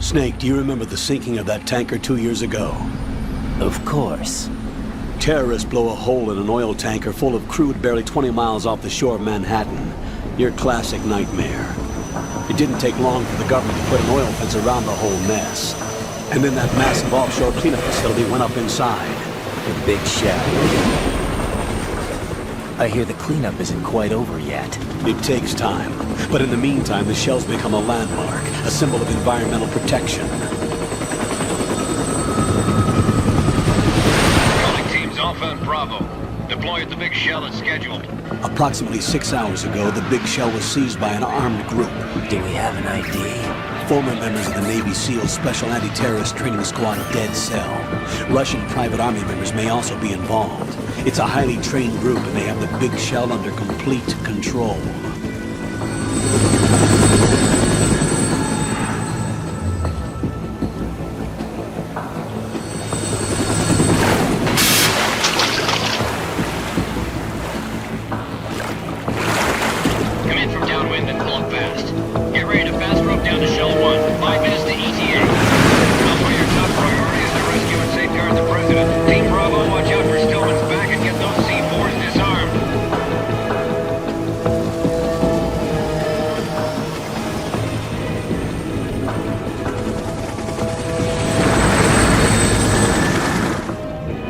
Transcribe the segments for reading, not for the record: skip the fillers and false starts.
Snake, do you remember the sinking of that tanker 2 years ago? Of course. Terrorists blow a hole in an oil tanker full of crude barely 20 miles off the shore of Manhattan. Your classic nightmare. It didn't take long for the government to put an oil fence around the whole mess. And then that massive offshore cleanup facility went up inside. The big shell. I hear the cleanup isn't quite over yet. It takes time. But in the meantime, the shell's become a landmark, a symbol of environmental protection. Calling teams Alpha and Bravo. Deploy at the big shell as scheduled. Approximately 6 hours ago, the big shell was seized by an armed group. Do we have an ID? Former members of the Navy SEAL Special Anti-Terrorist Training Squad Dead Cell. Russian private army members may also be involved. It's a highly trained group and they have the big shell under complete control. Come in from downwind and pull up fast. Get ready to fast rope down to Shell 1. 5 minutes to ETA. Alpha, your top priority is to rescue and safeguard the President. Team Bravo, watch out for Stillman's back and get those C4s disarmed.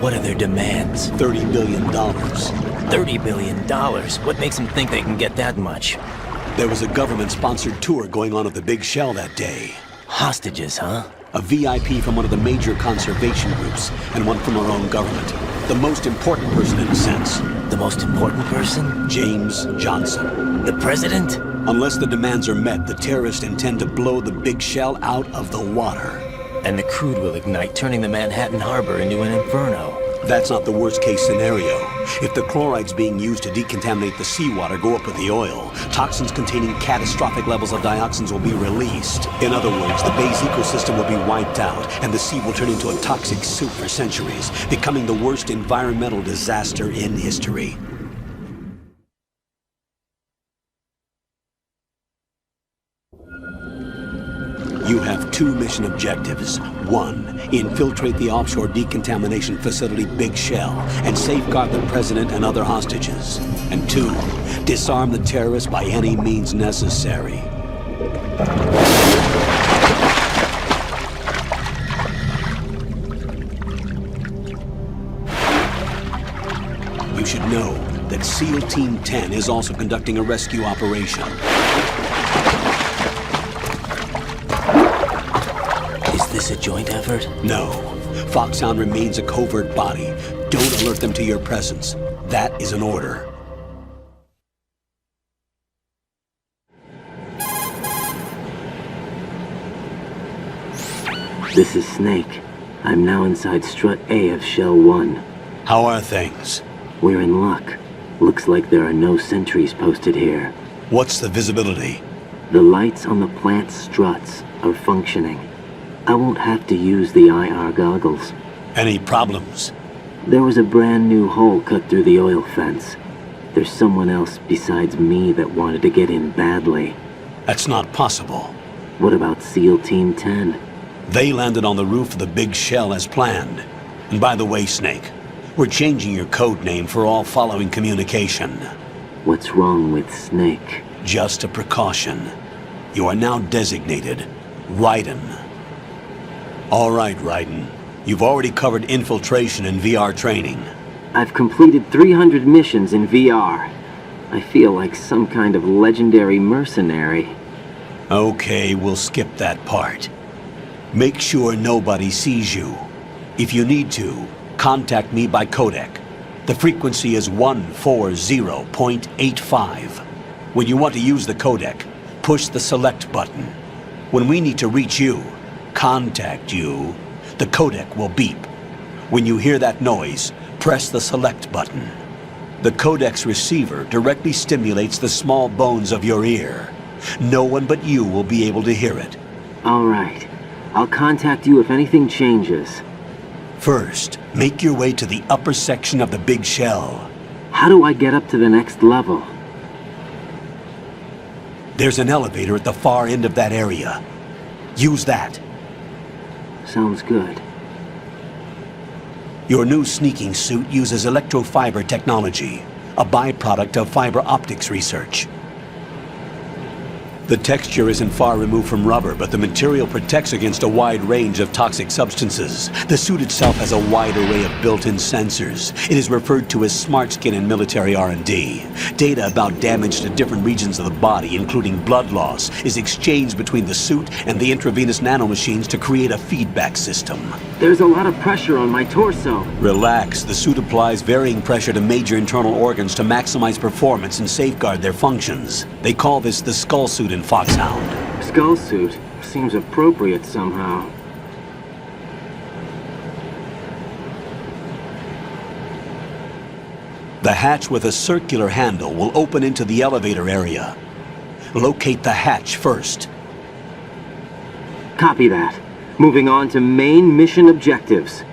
What are their demands? $30 billion. $30 billion? What makes them think they can get that much? There was a government-sponsored tour going on at the big shell that day. Hostages, huh? A VIP from one of the major conservation groups, and one from our own government. The most important person in a sense. The most important person? James Johnson. The president? Unless the demands are met, the terrorists intend to blow the big shell out of the water. And the crude will ignite, turning the Manhattan Harbor into an inferno. That's not the worst-case scenario. If the chlorides being used to decontaminate the seawater go up with the oil, toxins containing catastrophic levels of dioxins will be released. In other words, the bay's ecosystem will be wiped out, and the sea will turn into a toxic soup for centuries, becoming the worst environmental disaster in history. You have 2 mission objectives. 1, infiltrate the offshore decontamination facility Big Shell and safeguard the president and other hostages. And 2, disarm the terrorists by any means necessary. You should know that SEAL Team 10 is also conducting a rescue operation. Is this a joint effort? No. Foxhound remains a covert body. Don't alert them to your presence. That is an order. This is Snake. I'm now inside Strut A of Shell 1. How are things? We're in luck. Looks like there are no sentries posted here. What's the visibility? The lights on the plant's struts are functioning. I won't have to use the IR goggles. Any problems? There was a brand new hole cut through the oil fence. There's someone else besides me that wanted to get in badly. That's not possible. What about SEAL Team 10? They landed on the roof of the big shell as planned. And by the way, Snake, we're changing your code name for all following communication. What's wrong with Snake? Just a precaution. You are now designated Raiden. All right, Raiden. You've already covered infiltration and VR training. I've completed 300 missions in VR. I feel like some kind of legendary mercenary. Okay, we'll skip that part. Make sure nobody sees you. If you need to, contact me by codec. The frequency is 140.85. When you want to use the codec, push the select button. When we need to reach you, contact you, the codec will beep. When you hear that noise, press the select button. The codec's receiver directly stimulates the small bones of your ear. No one but you will be able to hear it. All right. I'll contact you if anything changes. First, make your way to the upper section of the big shell. How do I get up to the next level? There's an elevator at the far end of that area. Use that. Sounds good. Your new sneaking suit uses electrofiber technology, a byproduct of fiber optics research. The texture isn't far removed from rubber, but the material protects against a wide range of toxic substances. The suit itself has a wide array of built-in sensors. It is referred to as smart skin in military R&D. Data about damage to different regions of the body, including blood loss, is exchanged between the suit and the intravenous nanomachines to create a feedback system. There's a lot of pressure on my torso. Relax. The suit applies varying pressure to major internal organs to maximize performance and safeguard their functions. They call this the skull suit in Foxhound. Skull suit seems appropriate somehow. The hatch with a circular handle will open into the elevator area. Locate the hatch first. Copy that. Moving on to main mission objectives.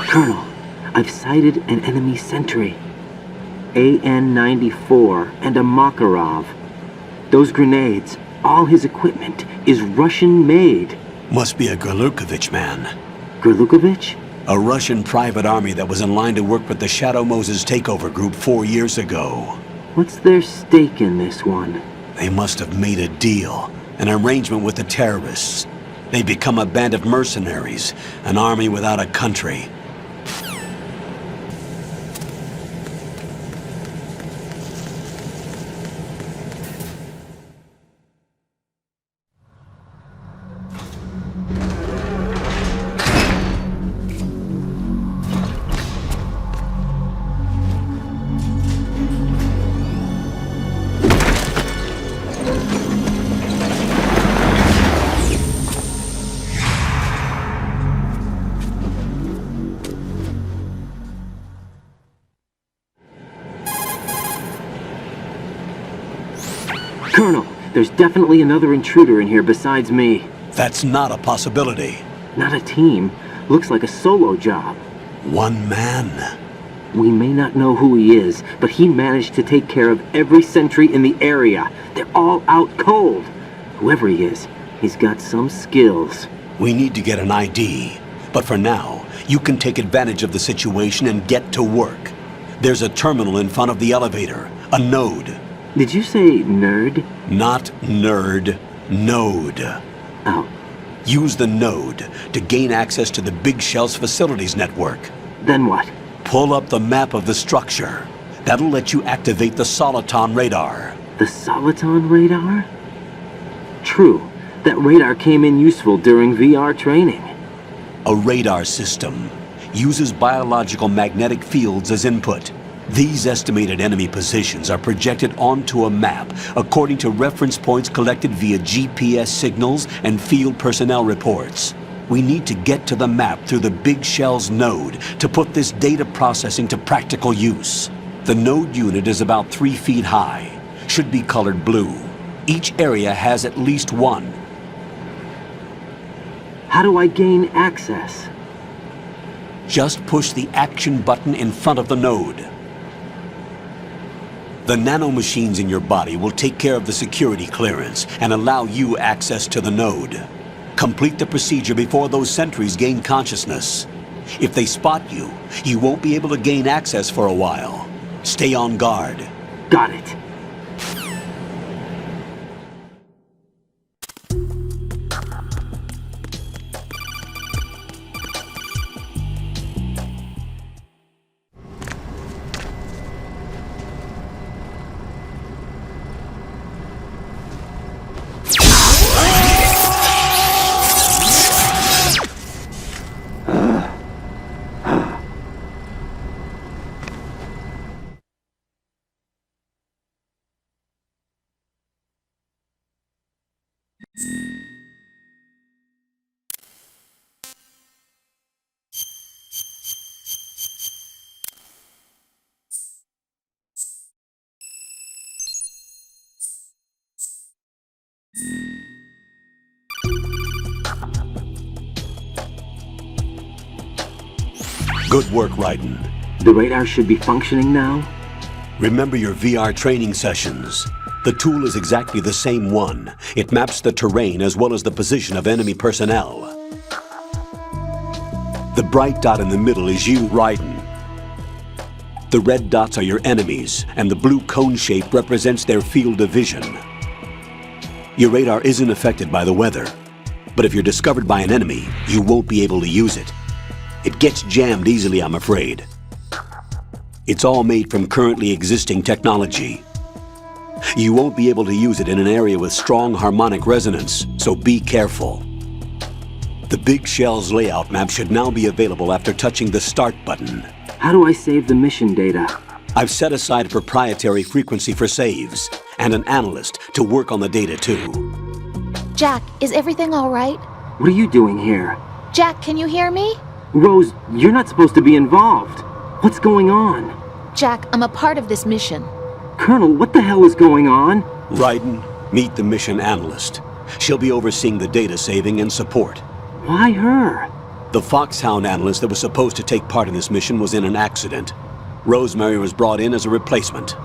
Colonel, I've sighted an enemy sentry. AN-94 and a Makarov. Those grenades, all his equipment, is Russian-made. Must be a Gorlukovich man. Gorlukovich? A Russian private army that was in line to work with the Shadow Moses takeover group 4 years ago. What's their stake in this one? They must have made a deal, an arrangement with the terrorists. They become a band of mercenaries, an army without a country. Colonel, there's definitely another intruder in here besides me. That's not a possibility. Not a team. Looks like a solo job. One man. We may not know who he is, but he managed to take care of every sentry in the area. They're all out cold. Whoever he is, he's got some skills. We need to get an ID. But for now, you can take advantage of the situation and get to work. There's a terminal in front of the elevator. A node. Did you say nerd? Not nerd. Node. Oh. Use the node to gain access to the Big Shell's facilities network. Then what? Pull up the map of the structure. That'll let you activate the Soliton radar. The Soliton radar? True. That radar came in useful during VR training. A radar system uses biological magnetic fields as input. These estimated enemy positions are projected onto a map according to reference points collected via GPS signals and field personnel reports. We need to get to the map through the Big Shell's node to put this data processing to practical use. The node unit is about 3 feet high, should be colored blue. Each area has at least one. How do I gain access? Just push the action button in front of the node. The nanomachines in your body will take care of the security clearance and allow you access to the node. Complete the procedure before those sentries gain consciousness. If they spot you, you won't be able to gain access for a while. Stay on guard. Got it. Good work, Raiden. The radar should be functioning now? Remember your VR training sessions. The tool is exactly the same one. It maps the terrain as well as the position of enemy personnel. The bright dot in the middle is you, Raiden. The red dots are your enemies, and the blue cone shape represents their field of vision. Your radar isn't affected by the weather, but if you're discovered by an enemy, you won't be able to use it. It gets jammed easily, I'm afraid. It's all made from currently existing technology. You won't be able to use it in an area with strong harmonic resonance, so be careful. The Big Shell's layout map should now be available after touching the Start button. How do I save the mission data? I've set aside a proprietary frequency for saves, and an analyst to work on the data too. Jack, is everything all right? What are you doing here? Jack, can you hear me? Rose, you're not supposed to be involved. What's going on? Jack, I'm a part of this mission. Colonel, what the hell is going on? Raiden, meet the mission analyst. She'll be overseeing the data saving and support. Why her? The Foxhound analyst that was supposed to take part in this mission was in an accident. Rosemary was brought in as a replacement.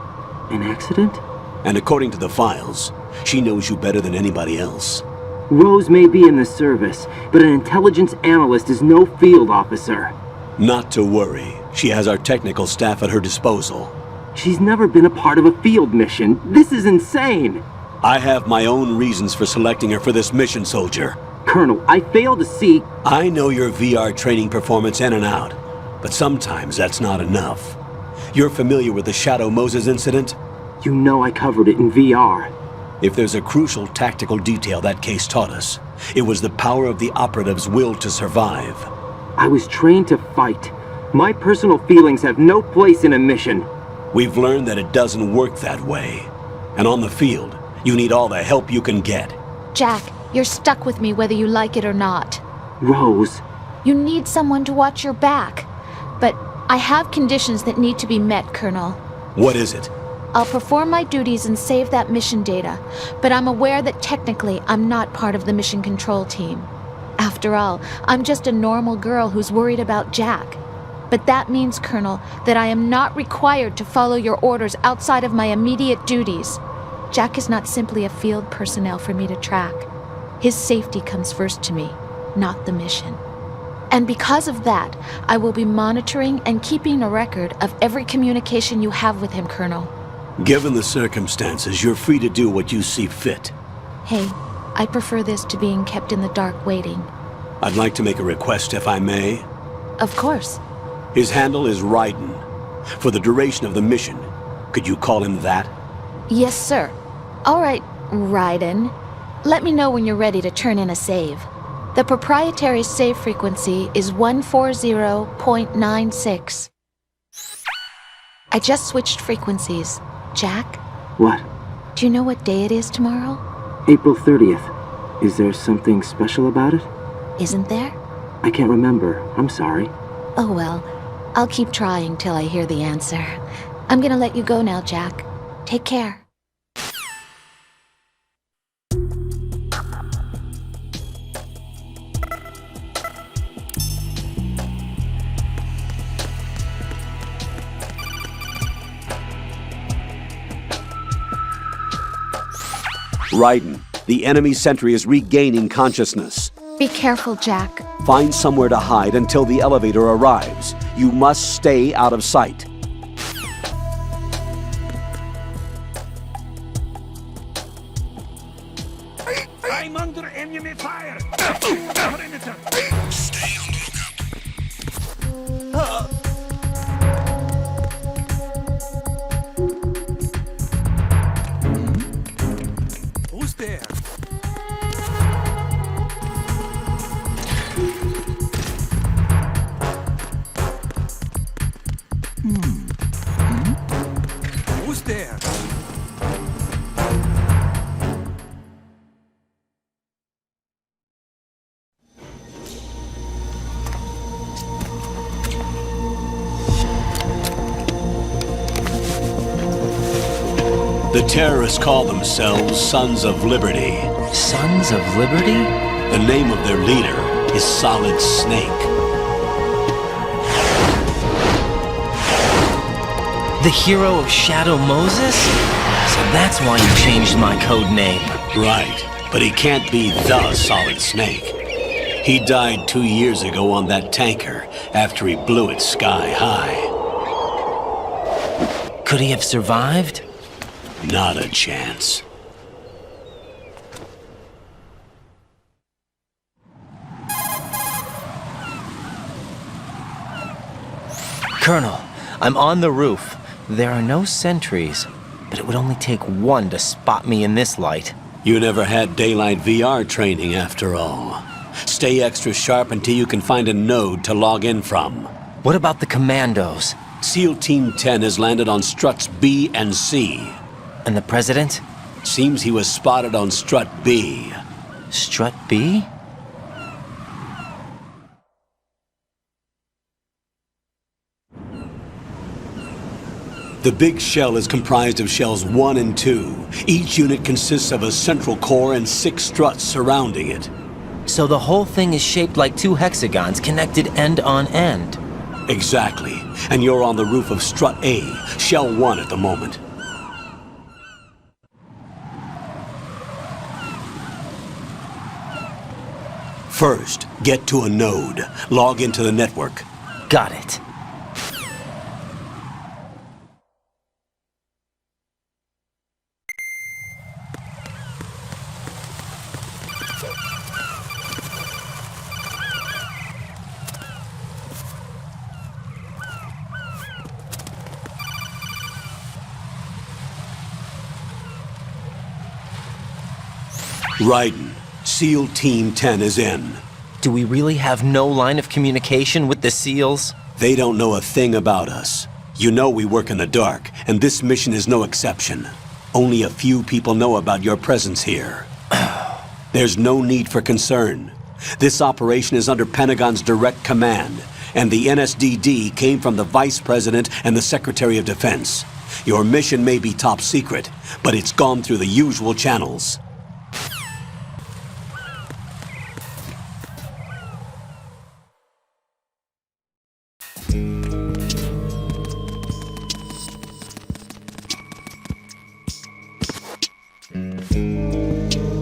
An accident? And according to the files, she knows you better than anybody else. Rose may be in the service, but an intelligence analyst is no field officer. Not to worry. She has our technical staff at her disposal. She's never been a part of a field mission. This is insane! I have my own reasons for selecting her for this mission, soldier. Colonel, I fail to see... I know your VR training performance in and out, but sometimes that's not enough. You're familiar with the Shadow Moses incident? You know I covered it in VR. If there's a crucial tactical detail that case taught us, it was the power of the operative's will to survive. I was trained to fight. My personal feelings have no place in a mission. We've learned that it doesn't work that way. And on the field, you need all the help you can get. Jack, you're stuck with me whether you like it or not. Rose. You need someone to watch your back. But I have conditions that need to be met, Colonel. What is it? I'll perform my duties and save that mission data, but I'm aware that technically I'm not part of the mission control team. After all, I'm just a normal girl who's worried about Jack. But that means, Colonel, that I am not required to follow your orders outside of my immediate duties. Jack is not simply a field personnel for me to track. His safety comes first to me, not the mission. And because of that, I will be monitoring and keeping a record of every communication you have with him, Colonel. Given the circumstances, you're free to do what you see fit. Hey, I prefer this to being kept in the dark waiting. I'd like to make a request, if I may. Of course. His handle is Raiden. For the duration of the mission, could you call him that? Yes, sir. All right, Raiden. Let me know when you're ready to turn in a save. The proprietary save frequency is 140.96. I just switched frequencies. Jack? What? Do you know what day it is tomorrow? April 30th. Is there something special about it? Isn't there? I can't remember. I'm sorry. Oh well, I'll keep trying till I hear the answer. I'm gonna let you go now, Jack. Take care. Raiden, the enemy sentry is regaining consciousness. Be careful, Jack. Find somewhere to hide until the elevator arrives. You must stay out of sight. I'm under enemy fire! Perimeter! Stay on the lookout! Who's there? Who's there? The terrorists call themselves Sons of Liberty. Sons of Liberty? The name of their leader is Solid Snake. The hero of Shadow Moses? So that's why you changed my code name. Right, but he can't be the Solid Snake. He died 2 years ago on that tanker after he blew it sky high. Could he have survived? Not a chance. Colonel, I'm on the roof. There are no sentries, but it would only take one to spot me in this light. You never had daylight VR training after all. Stay extra sharp until you can find a node to log in from. What about the commandos? SEAL Team 10 has landed on struts B and C. And the president? Seems he was spotted on strut B. Strut B? The big shell is comprised of shells 1 and 2. Each unit consists of a central core and 6 struts surrounding it. So the whole thing is shaped like 2 hexagons connected end on end. Exactly. And you're on the roof of strut A, shell 1 at the moment. First, get to a node. Log into the network. Got it. Raiden, SEAL Team 10 is in. Do we really have no line of communication with the SEALs? They don't know a thing about us. You know we work in the dark, and this mission is no exception. Only a few people know about your presence here. There's no need for concern. This operation is under Pentagon's direct command, and the NSDD came from the Vice President and the Secretary of Defense. Your mission may be top secret, but it's gone through the usual channels.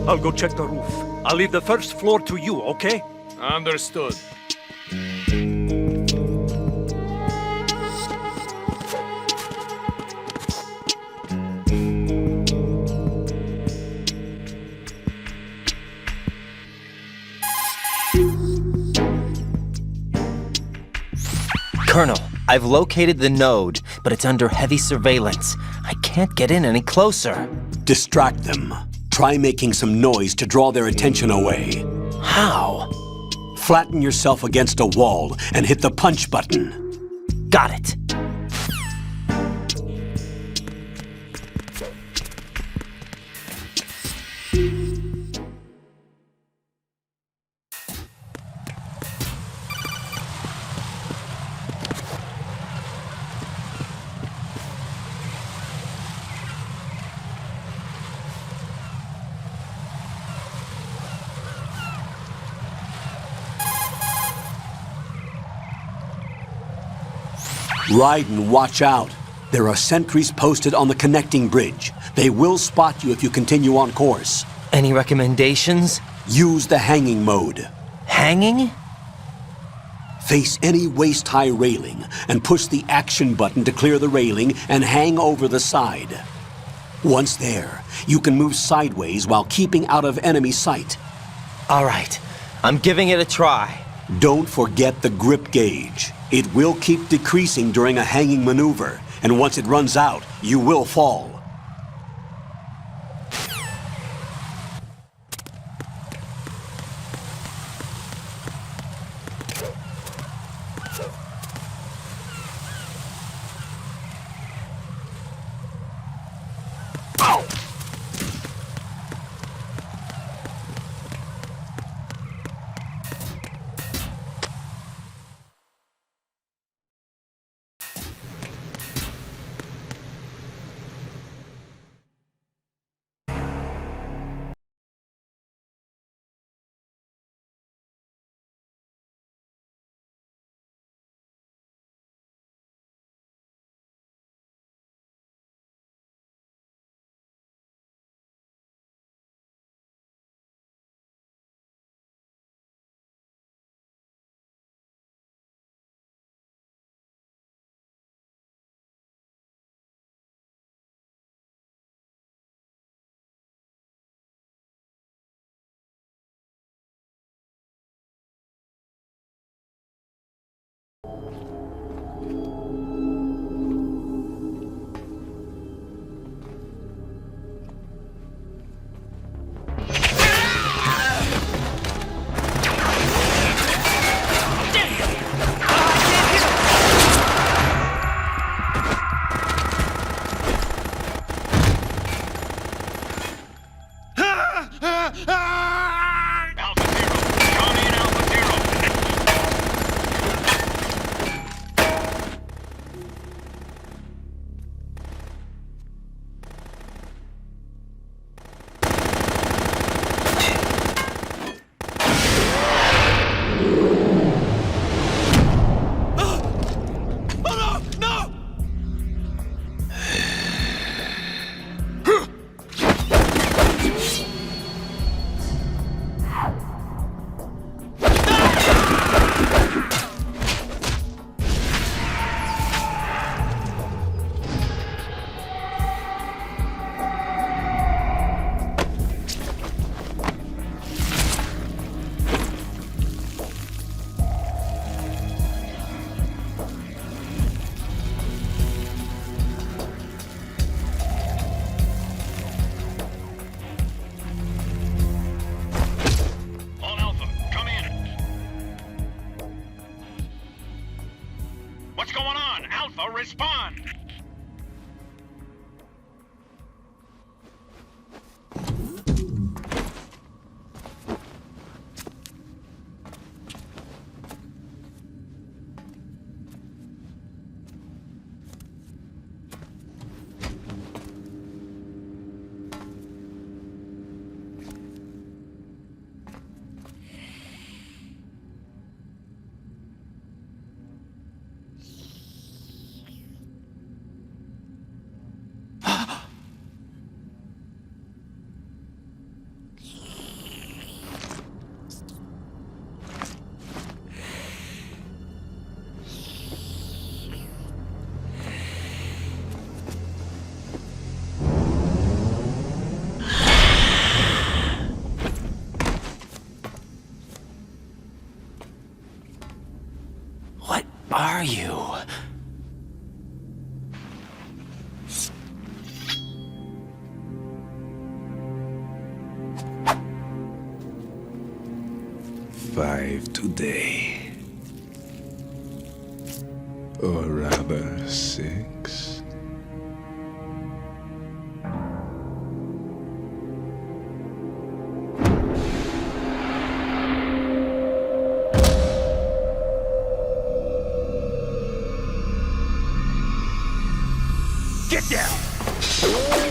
I'll go check the roof. I'll leave the first floor to you, okay? Understood. Colonel, I've located the node, but it's under heavy surveillance. I can't get in any closer. Distract them. Try making some noise to draw their attention away. How? Flatten yourself against a wall and hit the punch button. Got it. Raiden, watch out. There are sentries posted on the connecting bridge. They will spot you if you continue on course. Any recommendations? Use the hanging mode. Hanging? Face any waist-high railing and push the action button to clear the railing and hang over the side. Once there, you can move sideways while keeping out of enemy sight. All right, I'm giving it a try. Don't forget the grip gauge. It will keep decreasing during a hanging maneuver, and once it runs out, you will fall. Alpha Zero. Come in, Alpha Zero. All Alpha, come in. What's going on? Alpha, respond. What are you? Five today. Or rather, 6. Get down!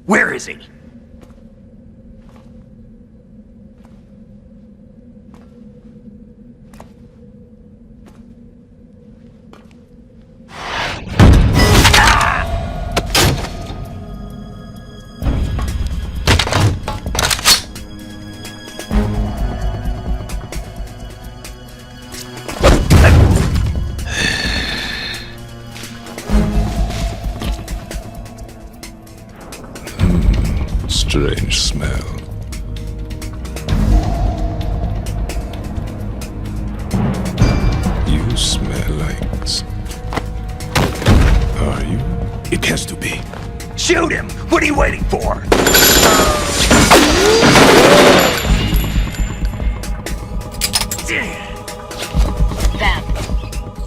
Where is he? Strange smell. You smell like... Are you? It has to be. Shoot him! What are you waiting for? Vamp,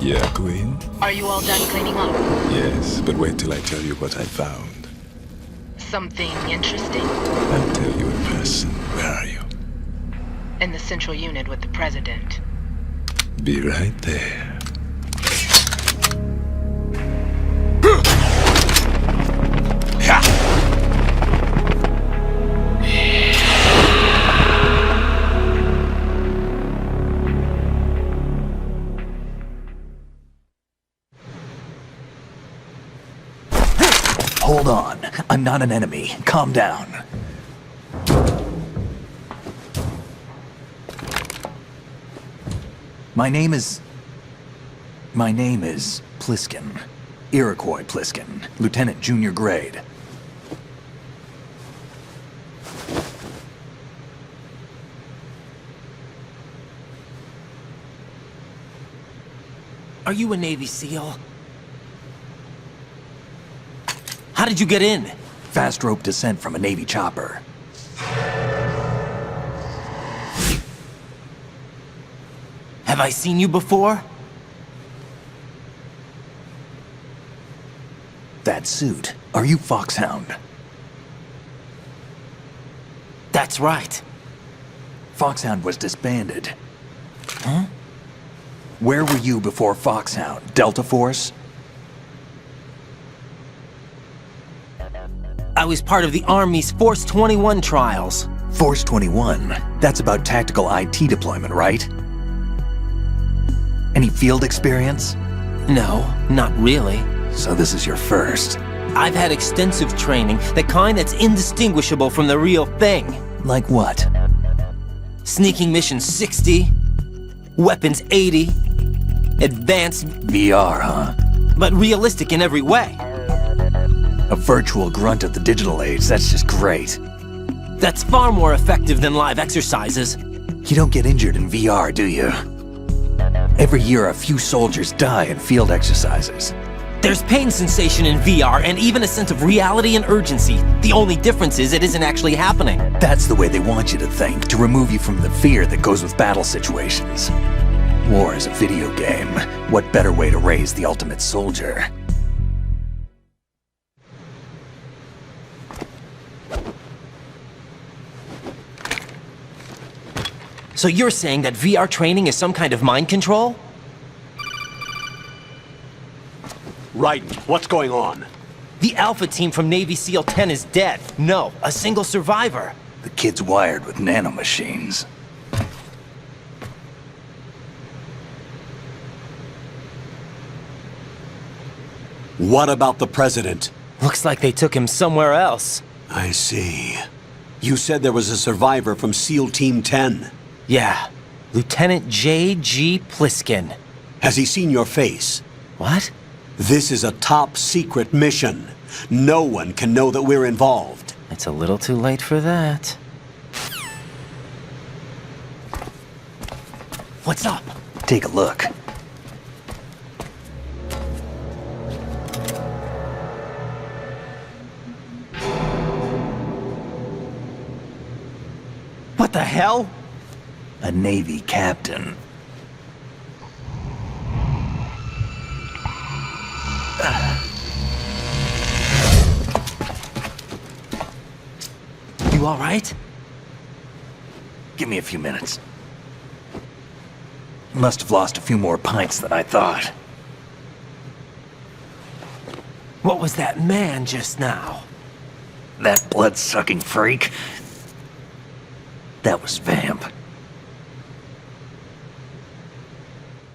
Yeah, Queen? are you all done cleaning up? Yes, but wait till I tell you what I found. Something interesting? I'll tell you in person. Where are you? In the central unit with the president. Be right there. Hold on. I'm not an enemy. Calm down. My name is Pliskin. Iroquois Pliskin. Lieutenant Junior Grade. Are you a Navy SEAL? How did you get in? Fast rope descent from a Navy chopper. Have I seen you before? That suit. Are you Foxhound? That's right. Foxhound was disbanded. Huh? Where were you before Foxhound? Delta Force? I was part of the Army's Force 21 trials. Force 21? That's about tactical IT deployment, right? Any field experience? No, not really. So this is your first. I've had extensive training, the kind that's indistinguishable from the real thing. Like what? Sneaking mission 60, weapons 80, advanced, VR, huh? but realistic in every way. A virtual grunt of the digital age, that's just great. That's far more effective than live exercises. You don't get injured in VR, do you? Every year, a few soldiers die in field exercises. There's pain sensation in VR and even a sense of reality and urgency. The only difference is it isn't actually happening. That's the way they want you to think, to remove you from the fear that goes with battle situations. War is a video game. What better way to raise the ultimate soldier? So you're saying that VR training is some kind of mind control? Right. What's going on? The Alpha team from Navy SEAL 10 is dead. No, a single survivor. The kid's wired with nanomachines. What about the president? Looks like they took him somewhere else. I see. You said there was a survivor from SEAL Team 10. Yeah, Lieutenant J.G. Pliskin. Has he seen your face? What? This is a top secret mission. No one can know that we're involved. It's a little too late for that. What's up? Take a look. What the hell? A Navy captain. You all right? Give me a few minutes. Must have lost a few more pints than I thought. What was that man just now? That blood-sucking freak? That was Vamp.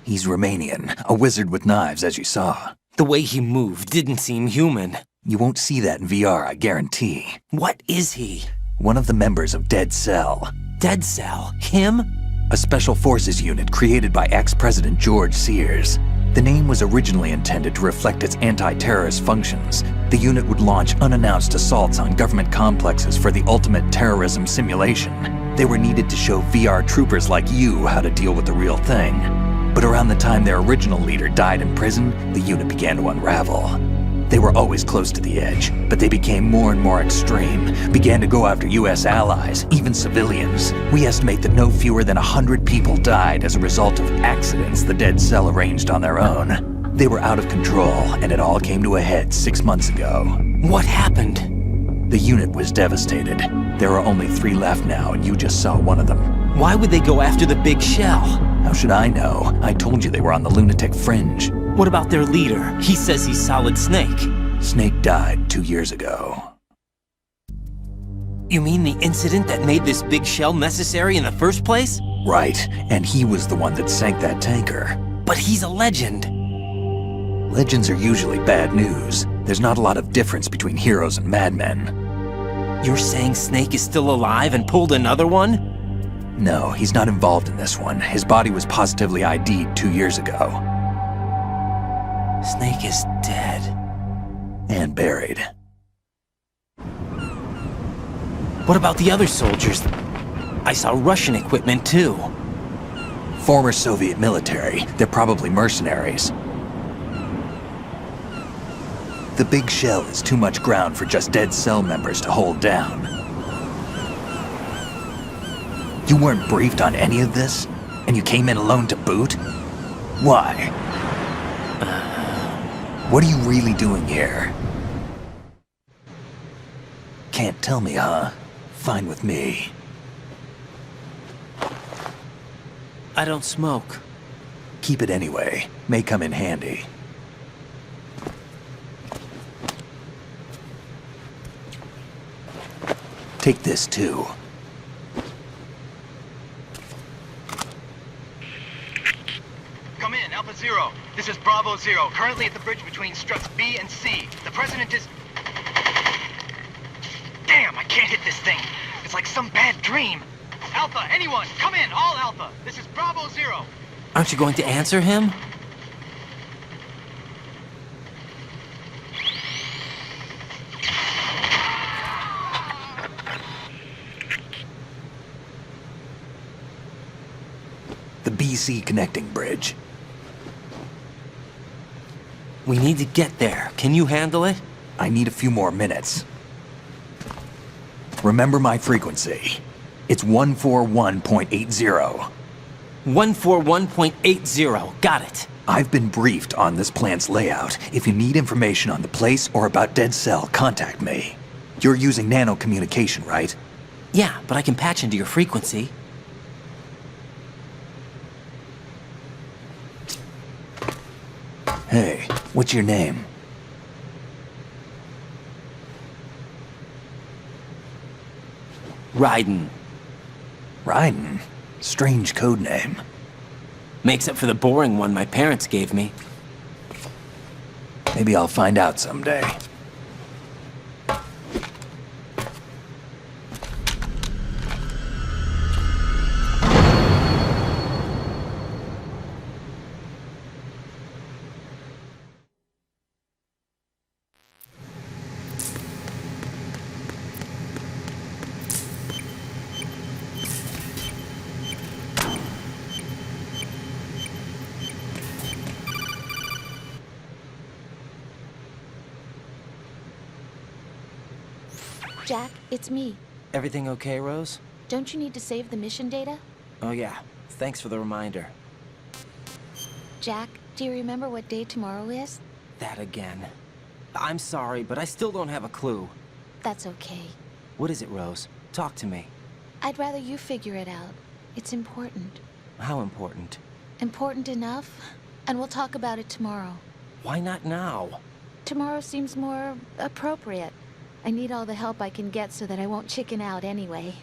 He's Romanian, a wizard with knives, as you saw. The way he moved didn't seem human. You won't see that in VR, I guarantee. What is he? One of the members of Dead Cell. Dead Cell? Him? A special forces unit created by ex-President George Sears. The name was originally intended to reflect its anti-terrorist functions. The unit would launch unannounced assaults on government complexes for the ultimate terrorism simulation. They were needed to show VR troopers like you how to deal with the real thing. But around the time their original leader died in prison, the unit began to unravel. They were always close to the edge, but they became more and more extreme, began to go after US allies, even civilians. We estimate that no fewer than 100 people died as a result of accidents the Dead Cell arranged on their own. They were out of control, and it all came to a head 6 months ago. What happened? The unit was devastated. There are only 3 left now, and you just saw one of them. Why would they go after the big shell? How should I know? I told you they were on the lunatic fringe. What about their leader? He says he's Solid Snake. Snake died 2 years ago. You mean the incident that made this big shell necessary in the first place? Right, and he was the one that sank that tanker. But he's a legend. Legends are usually bad news. There's not a lot of difference between heroes and madmen. You're saying Snake is still alive and pulled another one? No, he's not involved in this one. His body was positively ID'd 2 years ago. Snake is dead. And buried. What about the other soldiers? I saw Russian equipment too. Former Soviet military. They're probably mercenaries. The big shell is too much ground for just dead cell members to hold down. You weren't briefed on any of this? And you came in alone to boot? Why? What are you really doing here? Can't tell me, huh? Fine with me. I don't smoke. Keep it anyway. May come in handy. Take this too. Come in, Alpha Zero. This is Bravo Zero, currently at the bridge between struts B and C. The President is... Damn, I can't hit this thing. It's like some bad dream. Alpha, anyone, come in, all Alpha. This is Bravo Zero. Aren't you going to answer him? The BC connecting bridge. We need to get there. Can you handle it? I need a few more minutes. Remember my frequency. It's 141.80. 141.80. Got it. I've been briefed on this plant's layout. If you need information on the place or about Dead Cell, contact me. You're using nano communication, right? Yeah, but I can patch into your frequency. Hey, what's your name? Raiden. Raiden? Strange code name. Makes up for the boring one my parents gave me. Maybe I'll find out someday. Jack, it's me. Everything okay, Rose? Don't you need to save the mission data? Oh yeah, thanks for the reminder. Jack, do you remember what day tomorrow is? That again. I'm sorry, but I still don't have a clue. That's okay. What is it, Rose? Talk to me. I'd rather you figure it out. It's important. How important? Important enough? And we'll talk about it tomorrow. Why not now? Tomorrow seems more appropriate. I need all the help I can get so that I won't chicken out anyway.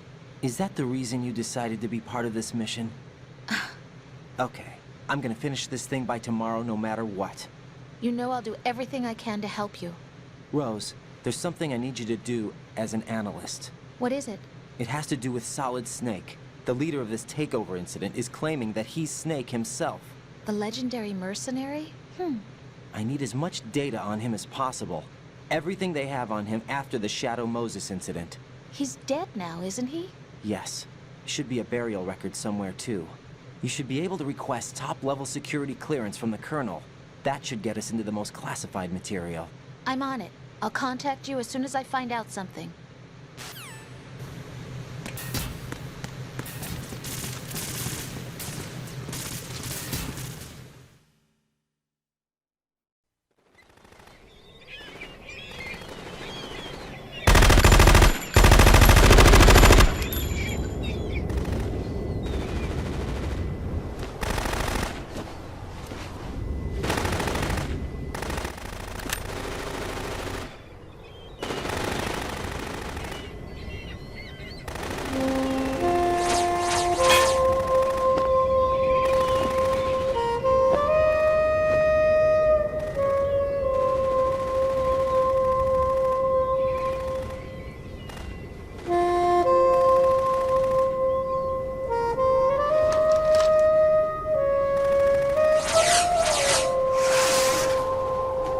Is that the reason you decided to be part of this mission? Okay, I'm gonna finish this thing by tomorrow no matter what. You know I'll do everything I can to help you. Rose, there's something I need you to do as an analyst. What is it? It has to do with Solid Snake. The leader of this takeover incident is claiming that he's Snake himself. The legendary mercenary? I need as much data on him as possible. Everything they have on him after the Shadow Moses incident. He's dead now, isn't he? Yes. Should be a burial record somewhere, too. You should be able to request top-level security clearance from the Colonel. That should get us into the most classified material. I'm on it. I'll contact you as soon as I find out something.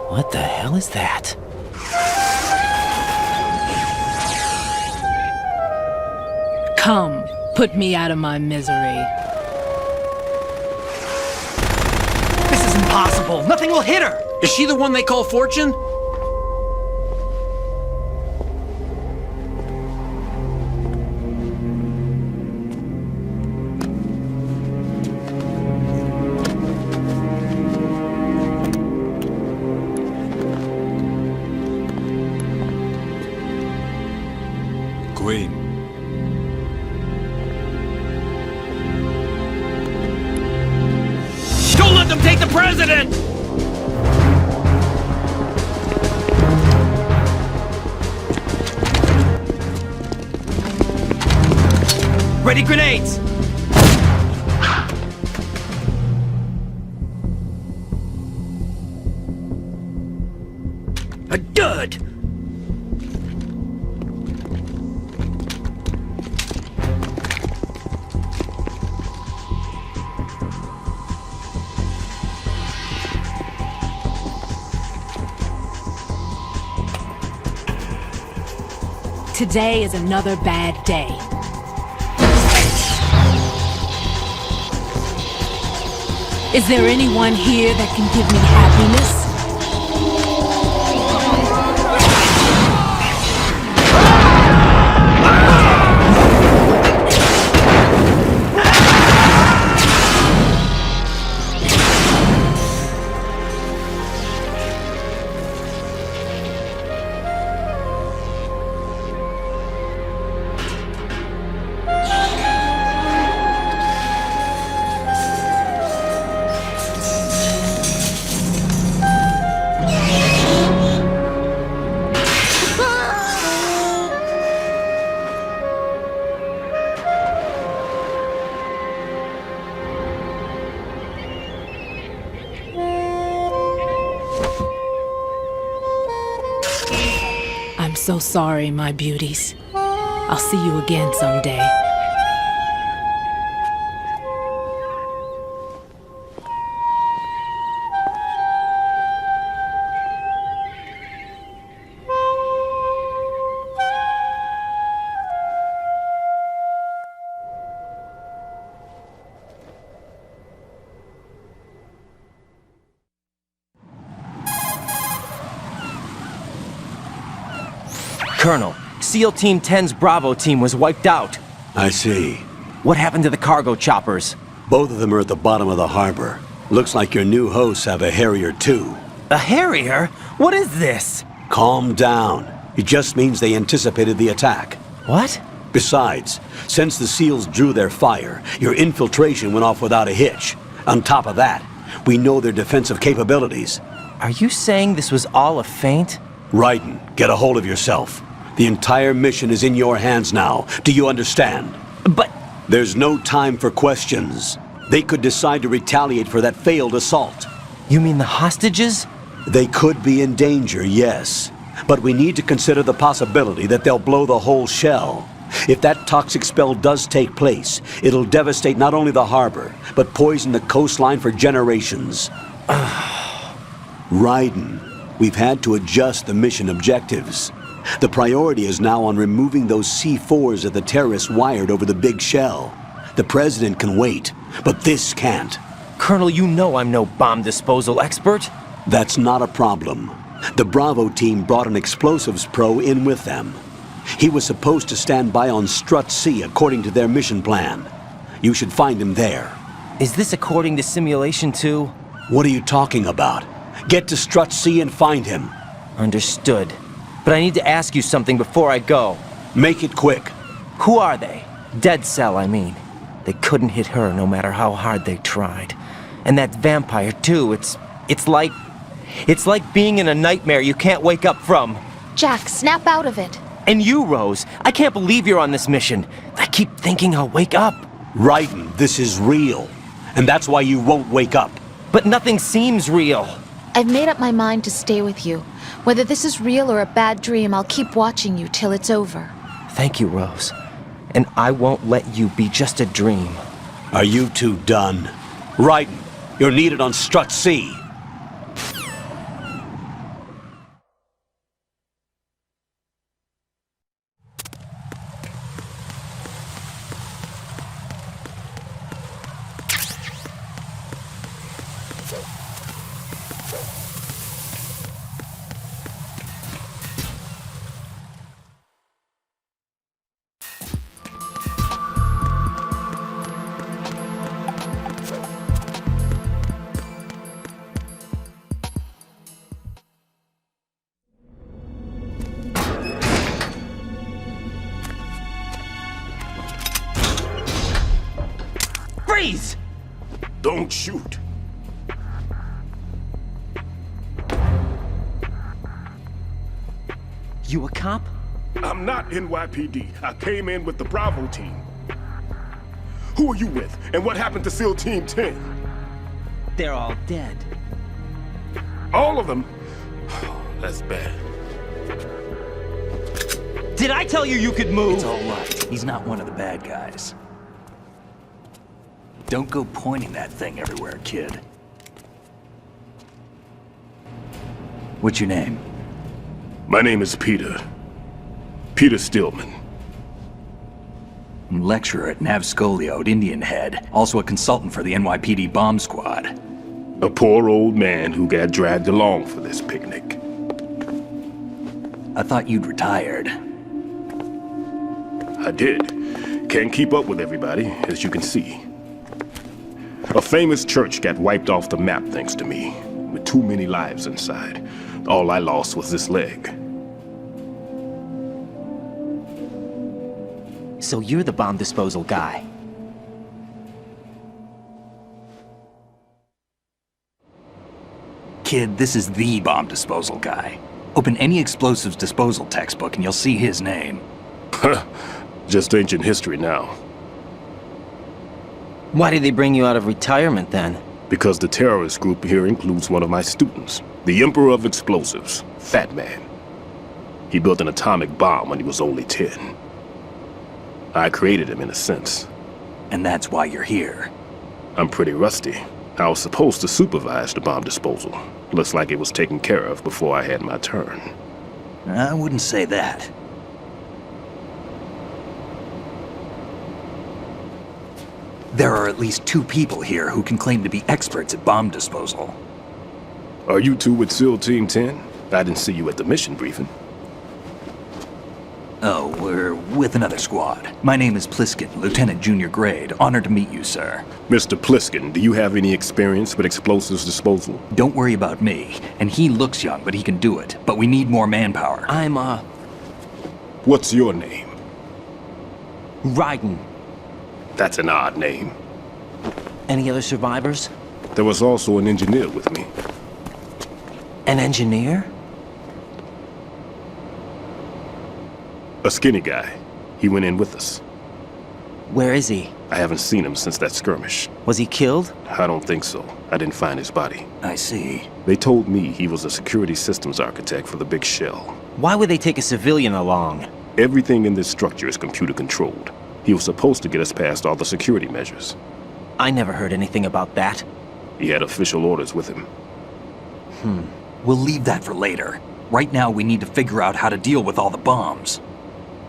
What the hell is that? Come, put me out of my misery. impossible! Nothing will hit her! Is she the one they call Fortune? Queen. Don't let them take the president! Ready grenades! A dud! Today is another bad day. Is there anyone here that can give me happiness? I'm so sorry, my beauties. I'll see you again someday. Colonel, SEAL Team 10's Bravo team was wiped out. I see. What happened to the cargo choppers? Both of them are at the bottom of the harbor. Looks like your new hosts have a Harrier too. A Harrier? What is this? Calm down. It just means they anticipated the attack. What? Besides, since the SEALs drew their fire, your infiltration went off without a hitch. On top of that, we know their defensive capabilities. Are you saying this was all a feint? Raiden, get a hold of yourself. The entire mission is in your hands now. Do you understand? But... There's no time for questions. They could decide to retaliate for that failed assault. You mean the hostages? They could be in danger, yes. But we need to consider the possibility that they'll blow the whole shell. If that toxic spell does take place, it'll devastate not only the harbor, but poison the coastline for generations. Raiden, we've had to adjust the mission objectives. The priority is now on removing those C4s that the terrorists wired over the big shell. The president can wait, but this can't. Colonel, you know I'm no bomb disposal expert. That's not a problem. The Bravo team brought an explosives pro in with them. He was supposed to stand by on Strut C according to their mission plan. You should find him there. Is this according to Simulation 2? What are you talking about? Get to Strut C and find him. Understood. But I need to ask you something before I go. Make it quick. Who are they? Dead Cell, I mean. They couldn't hit her no matter how hard they tried. And that vampire, too, it's like being in a nightmare you can't wake up from. Jack, snap out of it. And you, Rose, I can't believe you're on this mission. I keep thinking I'll wake up. Raiden, this is real. And that's why you won't wake up. But nothing seems real. I've made up my mind to stay with you. Whether this is real or a bad dream, I'll keep watching you till it's over. Thank you, Rose. And I won't let you be just a dream. Are you two done? Raiden, you're needed on Strut C. Freeze! Don't shoot. You a cop? I'm not NYPD. I came in with the Bravo team. Who are you with? And what happened to SEAL Team 10? They're all dead. All of them? That's bad. Did I tell you you could move? It's all right. He's not one of the bad guys. Don't go pointing that thing everywhere, kid. What's your name? My name is Peter. Peter Stillman. Lecturer at Navscolio at Indian Head. Also a consultant for the NYPD bomb squad. A poor old man who got dragged along for this picnic. I thought you'd retired. I did. Can't keep up with everybody, as you can see. A famous church got wiped off the map thanks to me, with too many lives inside. All I lost was this leg. So you're the bomb disposal guy. Kid, this is the bomb disposal guy. Open any explosives disposal textbook and you'll see his name. Just ancient history now. Why did they bring you out of retirement then? Because the terrorist group here includes one of my students, the Emperor of Explosives, Fat Man. He built an atomic bomb when he was only 10. I created him in a sense. And that's why you're here. I'm pretty rusty. I was supposed to supervise the bomb disposal. Looks like it was taken care of before I had my turn. I wouldn't say that. There are at least 2 people here who can claim to be experts at bomb disposal. Are you two with SEAL Team 10? I didn't see you at the mission briefing. Oh, we're with another squad. My name is Pliskin, Lieutenant Junior Grade. Honored to meet you, sir. Mr. Pliskin, do you have any experience with explosives disposal? Don't worry about me. And he looks young, but he can do it. But we need more manpower. I'm, What's your name? Raiden. That's an odd name. Any other survivors? There was also an engineer with me. An engineer? A skinny guy. He went in with us. Where is he? I haven't seen him since that skirmish. Was he killed? I don't think so. I didn't find his body. I see. They told me he was a security systems architect for the big shell. Why would they take a civilian along? Everything in this structure is computer controlled. He was supposed to get us past all the security measures. I never heard anything about that. He had official orders with him. We'll leave that for later. Right now, we need to figure out how to deal with all the bombs.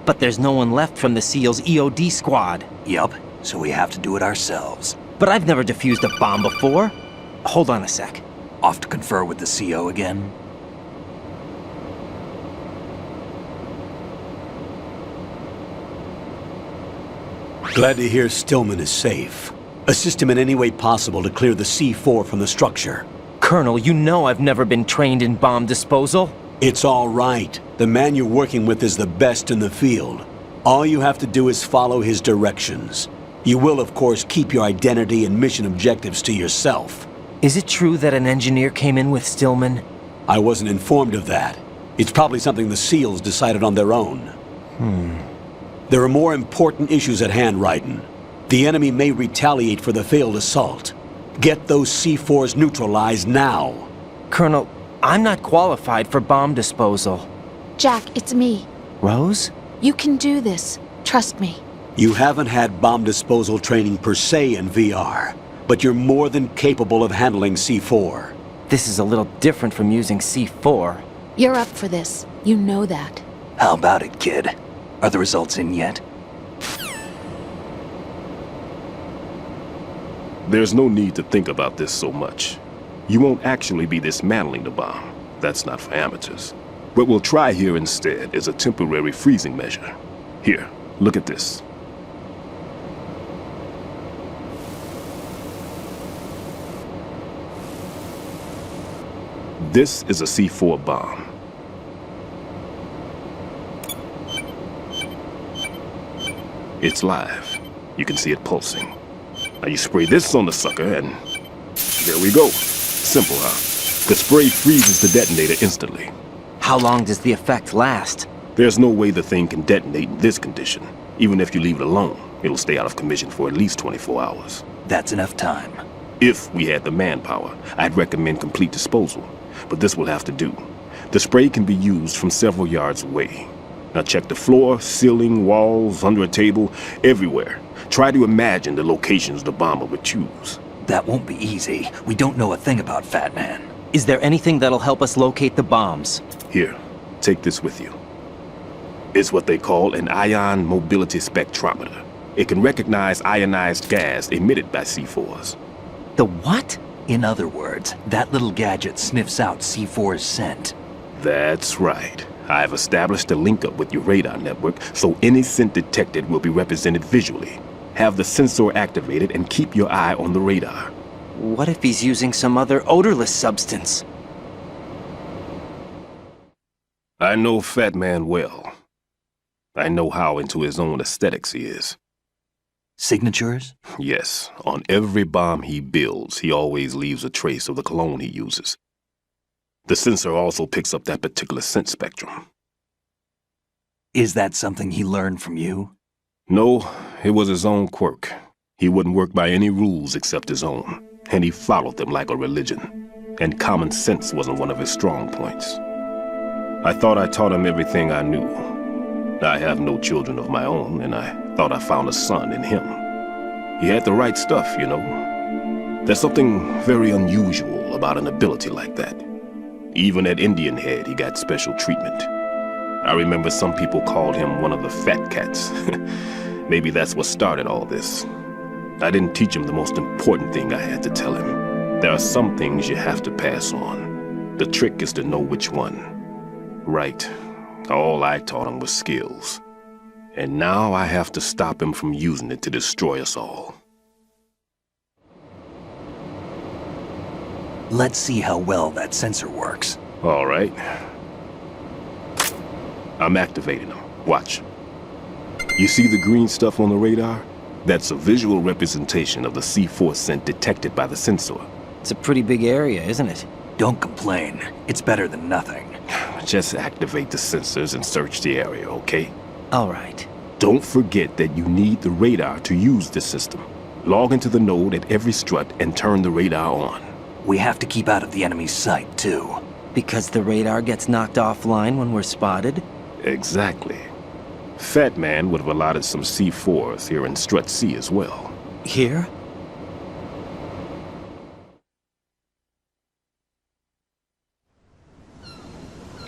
But there's no one left from the SEAL's EOD squad. Yup, so we have to do it ourselves. But I've never defused a bomb before. Hold on a sec. Off to confer with the CO again? Glad to hear Stillman is safe. Assist him in any way possible to clear the C4 from the structure. Colonel, you know I've never been trained in bomb disposal. It's all right. The man you're working with is the best in the field. All you have to do is follow his directions. You will, of course, keep your identity and mission objectives to yourself. Is it true that an engineer came in with Stillman? I wasn't informed of that. It's probably something the SEALs decided on their own. There are more important issues at hand, Raiden. The enemy may retaliate for the failed assault. Get those C4s neutralized now. Colonel, I'm not qualified for bomb disposal. Jack, it's me. Rose? You can do this. Trust me. You haven't had bomb disposal training per se in VR, but you're more than capable of handling C4. This is a little different from using C4. You're up for this. You know that. How about it, kid? Are the results in yet? There's no need to think about this so much. You won't actually be dismantling the bomb. That's not for amateurs. What we'll try here instead is a temporary freezing measure. Here, look at this. This is a C4 bomb. It's live. You can see it pulsing. Now you spray this on the sucker and there we go. Simple, huh? The spray freezes the detonator instantly. How long does the effect last? There's no way the thing can detonate in this condition. Even if you leave it alone, it'll stay out of commission for at least 24 hours. That's enough time. If we had the manpower, I'd recommend complete disposal. But this will have to do. The spray can be used from several yards away. Now check the floor, ceiling, walls, under a table, everywhere. Try to imagine the locations the bomber would choose. That won't be easy. We don't know a thing about Fat Man. Is there anything that'll help us locate the bombs? Here, take this with you. It's what they call an ion mobility spectrometer. It can recognize ionized gas emitted by C4s. The what? In other words, that little gadget sniffs out C4's scent. That's right. I've established a link-up with your radar network, so any scent detected will be represented visually. Have the sensor activated and keep your eye on the radar. What if he's using some other odorless substance? I know Fat Man well. I know how into his own aesthetics he is. Signatures? Yes, on every bomb he builds, he always leaves a trace of the cologne he uses. The sensor also picks up that particular scent spectrum. Is that something he learned from you? No, it was his own quirk. He wouldn't work by any rules except his own, and he followed them like a religion. And common sense wasn't one of his strong points. I thought I taught him everything I knew. I have no children of my own, and I thought I found a son in him. He had the right stuff, you know. There's something very unusual about an ability like that. Even at Indian Head, he got special treatment. I remember some people called him one of the fat cats. Maybe that's what started all this. I didn't teach him the most important thing I had to tell him. There are some things you have to pass on. The trick is to know which one. Right. All I taught him was skills. And now I have to stop him from using it to destroy us all. Let's see how well that sensor works. All right. I'm activating them. Watch. You see the green stuff on the radar? That's a visual representation of the C4 scent detected by the sensor. It's a pretty big area, isn't it? Don't complain. It's better than nothing. Just activate the sensors and search the area, okay? All right. Don't forget that you need the radar to use this system. Log into the node at every strut and turn the radar on. We have to keep out of the enemy's sight, too. Because the radar gets knocked offline when we're spotted? Exactly. Fat Man would have allotted some C4s here in Strut C as well. Here?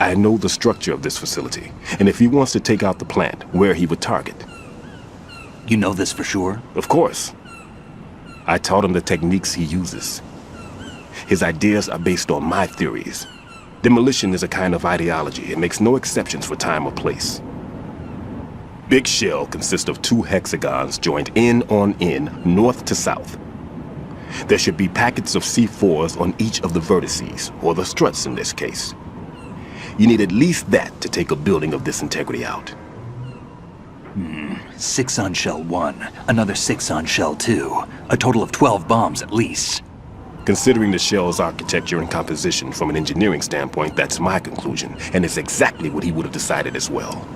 I know the structure of this facility, and if he wants to take out the plant, where he would target. You know this for sure? Of course. I taught him the techniques he uses. His ideas are based on my theories. Demolition is a kind of ideology. It makes no exceptions for time or place. Big shell consists of 2 hexagons joined end on end, north to south. There should be packets of C4s on each of the vertices, or the struts in this case. You need at least that to take a building of this integrity out. 6 on shell 1, another 6 on shell 2. A total of 12 bombs at least. Considering the shell's architecture and composition from an engineering standpoint, that's my conclusion, and it's exactly what he would have decided as well.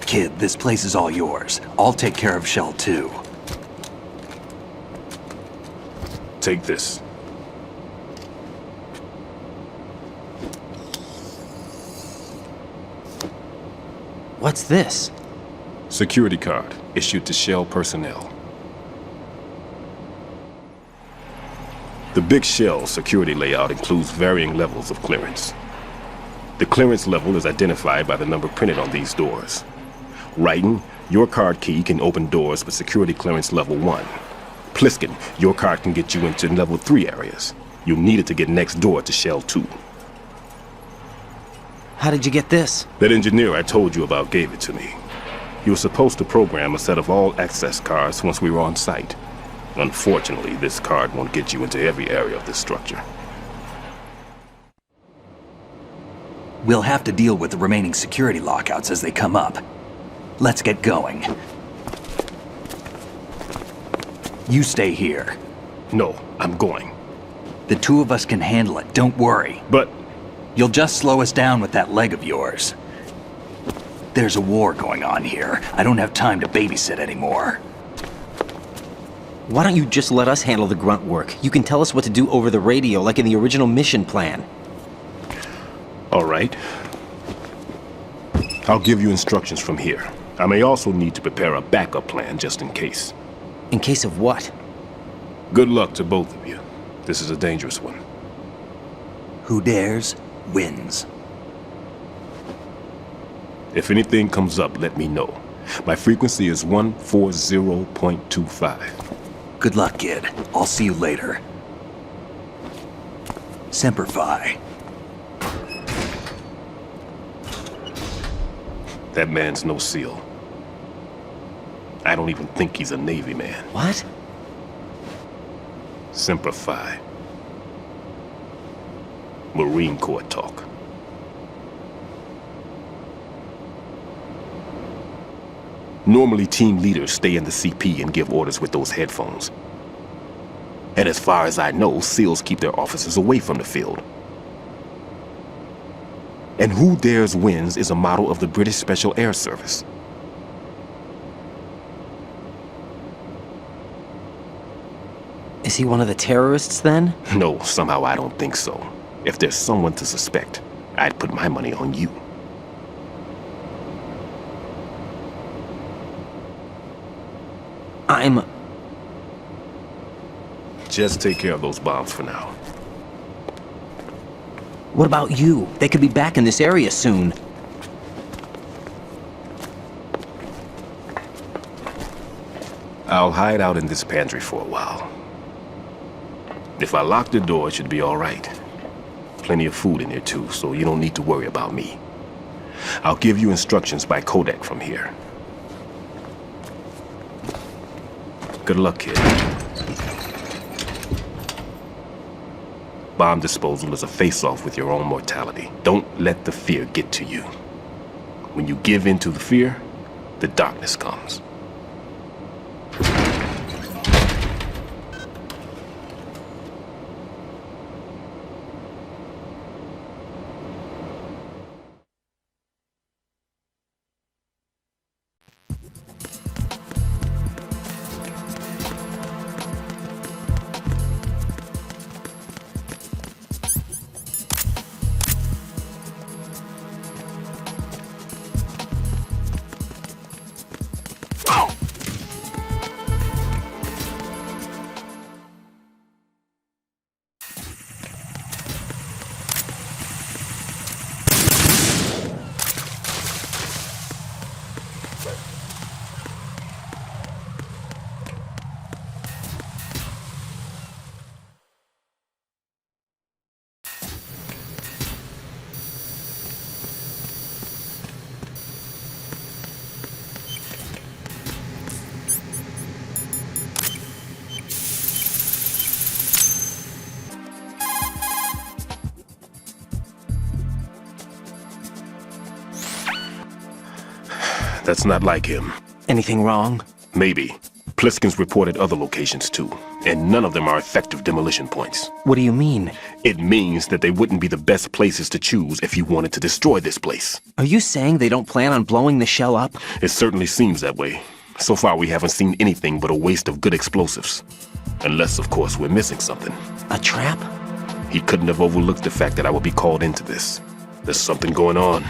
Kid, this place is all yours. I'll take care of shell 2. Take this. What's this? Security card issued to Shell personnel. The Big Shell security layout includes varying levels of clearance. The clearance level is identified by the number printed on these doors. Writing, your card key can open doors with security clearance level 1. Pliskin, your card can get you into level 3 areas. You'll need it to get next door to Shell 2. How did you get this? That engineer I told you about gave it to me. He was supposed to program a set of all access cards once we were on site. Unfortunately, this card won't get you into every area of this structure. We'll have to deal with the remaining security lockouts as they come up. Let's get going. You stay here. No, I'm going. The two of us can handle it, don't worry. But You'll just slow us down with that leg of yours. There's a war going on here. I don't have time to babysit anymore. Why don't you just let us handle the grunt work? You can tell us what to do over the radio, like in the original mission plan. all right. I'll give you instructions from here. I may also need to prepare a backup plan just in case. In case of what? Good luck to both of you. This is a dangerous one. Who dares, wins. If anything comes up, let me know. My frequency is 140.25. Good luck, kid. I'll see you later. Semper Fi. That man's no SEAL. I don't even think he's a Navy man. What? Semper Fi. Marine Corps talk. Normally, team leaders stay in the CP and give orders with those headphones. And as far as I know, SEALs keep their officers away from the field. And Who Dares Wins is a model of the British Special Air Service. Is he one of the terrorists, then? No, somehow I don't think so. If there's someone to suspect, I'd put my money on you. Just take care of those bombs for now. What about you? They could be back in this area soon. I'll hide out in this pantry for a while. If I lock the door, it should be all right. Plenty of food in here too, so you don't need to worry about me. I'll give you instructions by codec from here. Good luck, kid. Bomb disposal is a face-off with your own mortality. Don't let the fear get to you. When you give in to the fear, the darkness comes. That's not like him. Anything wrong? Maybe. Pliskin's reported other locations too, and none of them are effective demolition points. What do you mean? It means that they wouldn't be the best places to choose if you wanted to destroy this place. Are you saying they don't plan on blowing the shell up? It certainly seems that way. So far, we haven't seen anything but a waste of good explosives. Unless, of course, we're missing something. A trap? He couldn't have overlooked the fact that I would be called into this. There's something going on.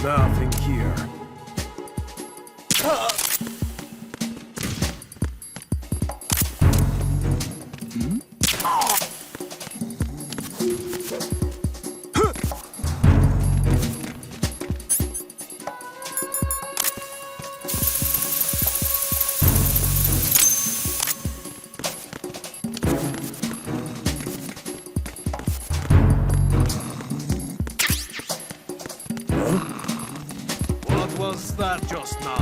Nothing here. What was that just now?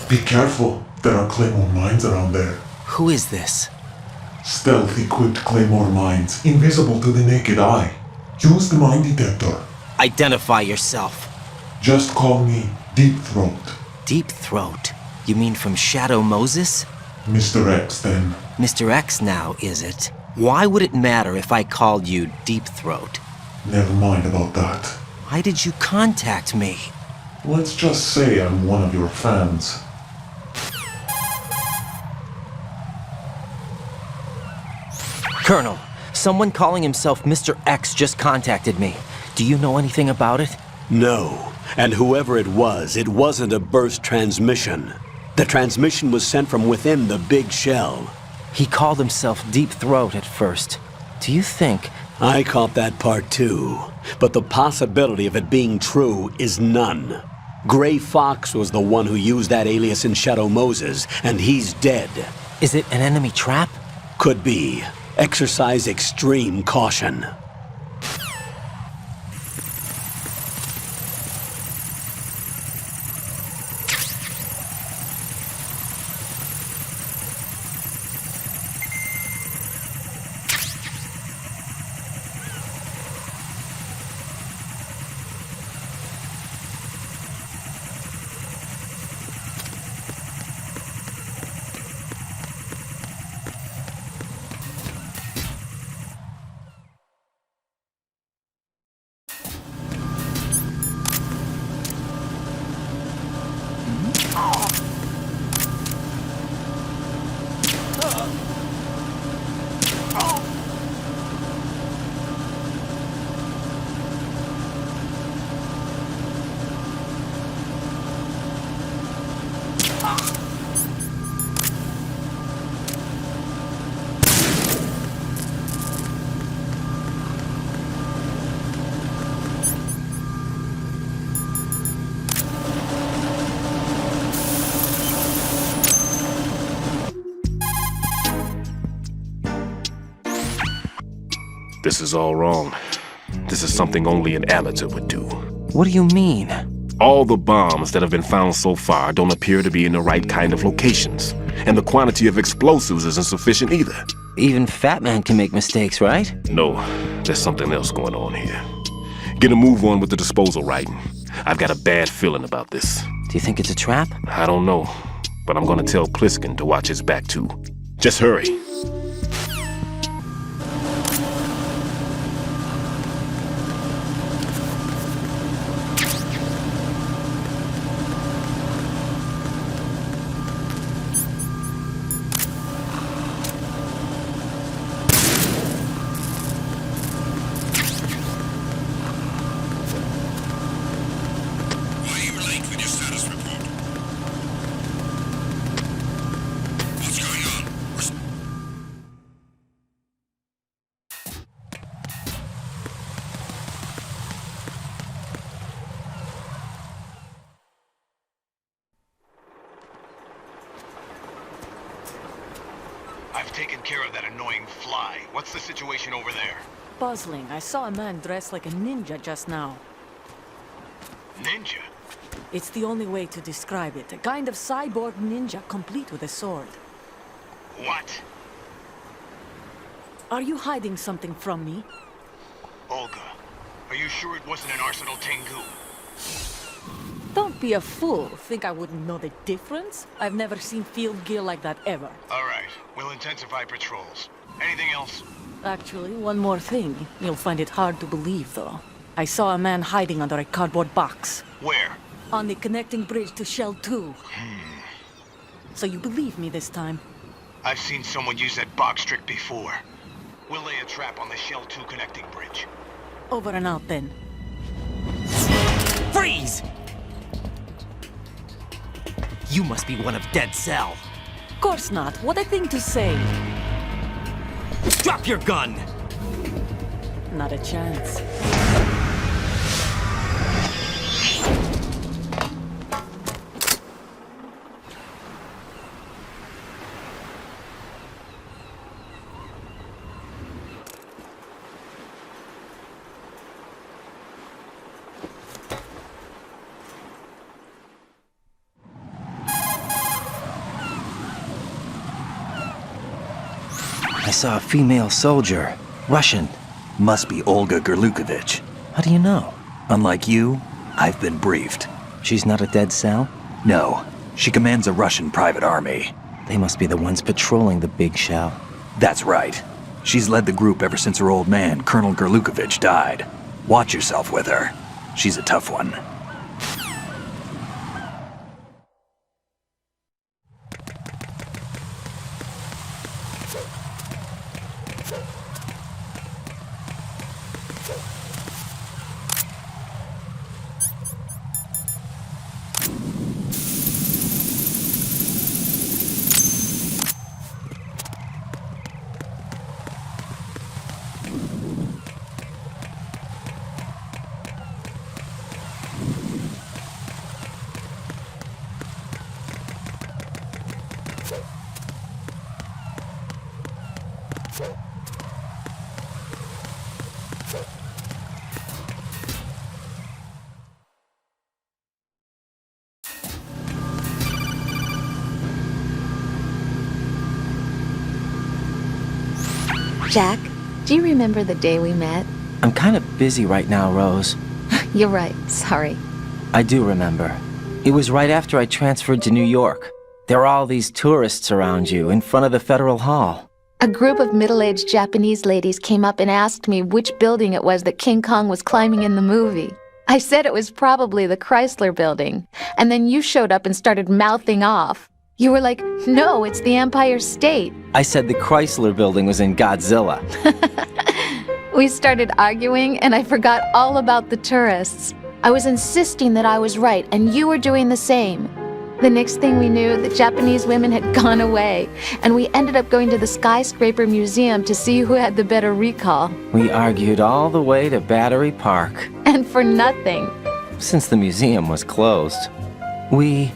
Be careful, there are Claymore mines around there. Who is this? Stealth-equipped Claymore mines, invisible to the naked eye. Use the mine detector. Identify yourself. Just call me Deep Throat. Deep Throat? You mean from Shadow Moses? Mr. X, then. Mr. X now, is it? Why would it matter if I called you Deep Throat? Never mind about that. Why did you contact me? Let's just say I'm one of your fans. Colonel, someone calling himself Mr. X just contacted me. Do you know anything about it? No. And whoever it wasn't a burst transmission. The transmission was sent from within the big shell. He called himself Deep Throat at first. Do you think... I caught that part too. But the possibility of it being true is none. Gray Fox was the one who used that alias in Shadow Moses, and he's dead. Is it an enemy trap? Could be. Exercise extreme caution. This is all wrong. This is something only an amateur would do. What do you mean? All the bombs that have been found so far don't appear to be in the right kind of locations. And the quantity of explosives isn't sufficient either. Even Fat Man can make mistakes, right? No, there's something else going on here. Get a move on with the disposal writing. I've got a bad feeling about this. Do you think it's a trap? I don't know, but I'm gonna tell Pliskin to watch his back too. Just hurry. I've taken care of that annoying fly. What's the situation over there? Puzzling. I saw a man dressed like a ninja just now. Ninja? It's the only way to describe it. A kind of cyborg ninja complete with a sword. What? Are you hiding something from me? Olga, are you sure it wasn't an Arsenal Tengu? Don't be a fool. Think I wouldn't know the difference? I've never seen field gear like that ever. All right, we'll intensify patrols. Anything else? Actually, one more thing. You'll find it hard to believe, though. I saw a man hiding under a cardboard box. Where? On the connecting bridge to Shell 2. So you believe me this time? I've seen someone use that box trick before. We'll lay a trap on the Shell 2 connecting bridge. Over and out, then. Freeze! You must be one of Dead Cell. Of course not. What a thing to say. Drop your gun! Not a chance. I saw a female soldier. Russian. Must be Olga Gerlukovich. How do you know? Unlike you, I've been briefed. She's not a Dead Cell? No, she commands a Russian private army. They must be the ones patrolling the big shell. That's right. She's led the group ever since her old man, Colonel Gerlukovich, died. Watch yourself with her. She's a tough one. Jack, do you remember the day we met? I'm kind of busy right now, Rose. You're right, sorry. I do remember. It was right after I transferred to New York. There were all these tourists around you in front of the Federal Hall. A group of middle-aged Japanese ladies came up and asked me which building it was that King Kong was climbing in the movie. I said it was probably the Chrysler Building, and then you showed up and started mouthing off. You were like, no, it's the Empire State. I said the Chrysler Building was in Godzilla. We started arguing, and I forgot all about the tourists. I was insisting that I was right, and you were doing the same. The next thing we knew, the Japanese women had gone away, and we ended up going to the Skyscraper Museum to see who had the better recall. We argued all the way to Battery Park. And for nothing. Since the museum was closed. We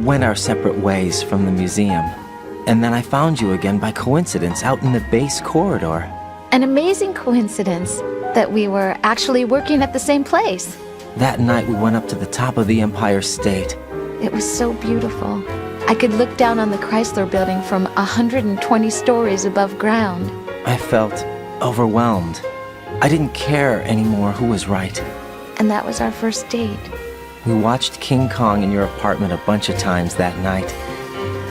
went our separate ways from the museum. And then I found you again by coincidence out in the base corridor. An amazing coincidence that we were actually working at the same place. That night we went up to the top of the Empire State. It was so beautiful. I could look down on the Chrysler building from 120 stories above ground. I felt overwhelmed. I didn't care anymore who was right. And that was our first date. We watched King Kong in your apartment a bunch of times that night.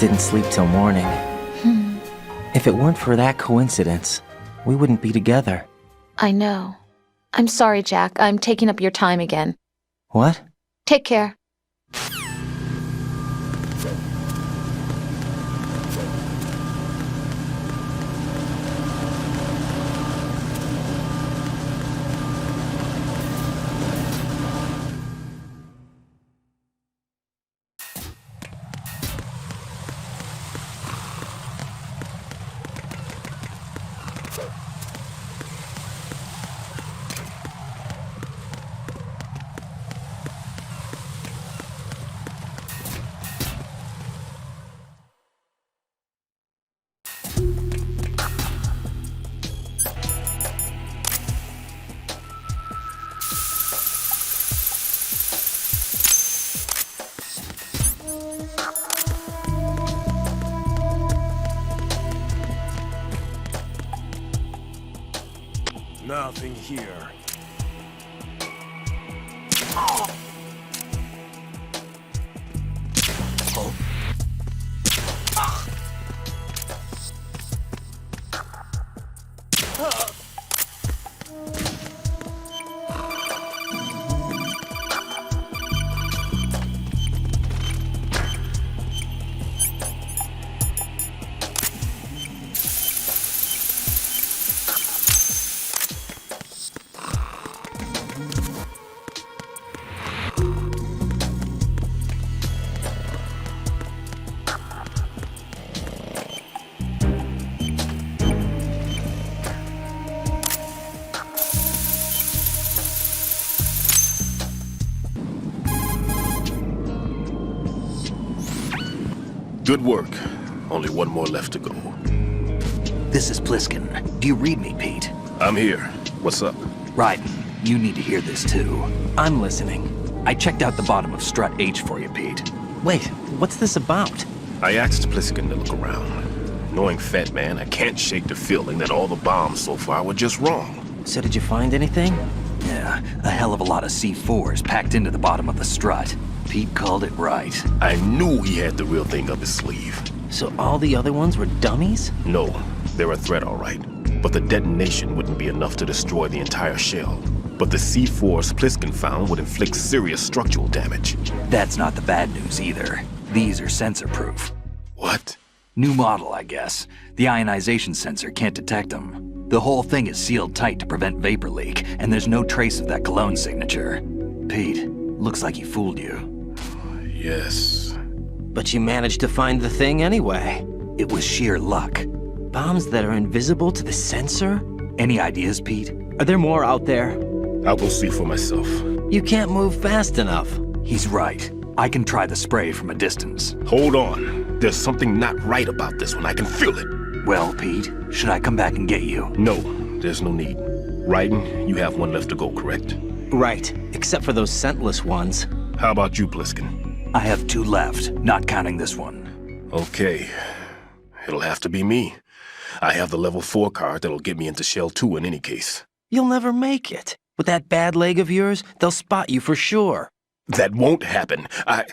Didn't sleep till morning. If it weren't for that coincidence, we wouldn't be together. I know. I'm sorry, Jack. I'm taking up your time again. What? Take care. Nothing here. Good work. Only one more left to go. This is Pliskin. Do you read me, Pete? I'm here. What's up? Raiden, you need to hear this too. I'm listening. I checked out the bottom of Strut H for you, Pete. Wait, what's this about? I asked Pliskin to look around. Knowing Fat Man, I can't shake the feeling that all the bombs so far were just wrong. So did you find anything? Yeah, a hell of a lot of C4s packed into the bottom of the strut. Pete called it right. I knew he had the real thing up his sleeve. So all the other ones were dummies? No, they're a threat, all right. But the detonation wouldn't be enough to destroy the entire shell. But the C4s Pliskin found would inflict serious structural damage. That's not the bad news either. These are sensor-proof. What? New model, I guess. The ionization sensor can't detect them. The whole thing is sealed tight to prevent vapor leak, and there's no trace of that cologne signature. Pete, looks like he fooled you. Yes. But you managed to find the thing anyway. It was sheer luck. Bombs that are invisible to the sensor? Any ideas, Pete? Are there more out there? I'll go see for myself. You can't move fast enough. He's right. I can try the spray from a distance. Hold on. There's something not right about this one. I can feel it. Well, Pete, should I come back and get you? No, there's no need. Raiden, you have one left to go, correct? Right, except for those scentless ones. How about you, Pliskin? I have 2 left, not counting this one. Okay. It'll have to be me. I have the level 4 card that'll get me into Shell 2 in any case. You'll never make it. With that bad leg of yours, they'll spot you for sure. That won't happen. I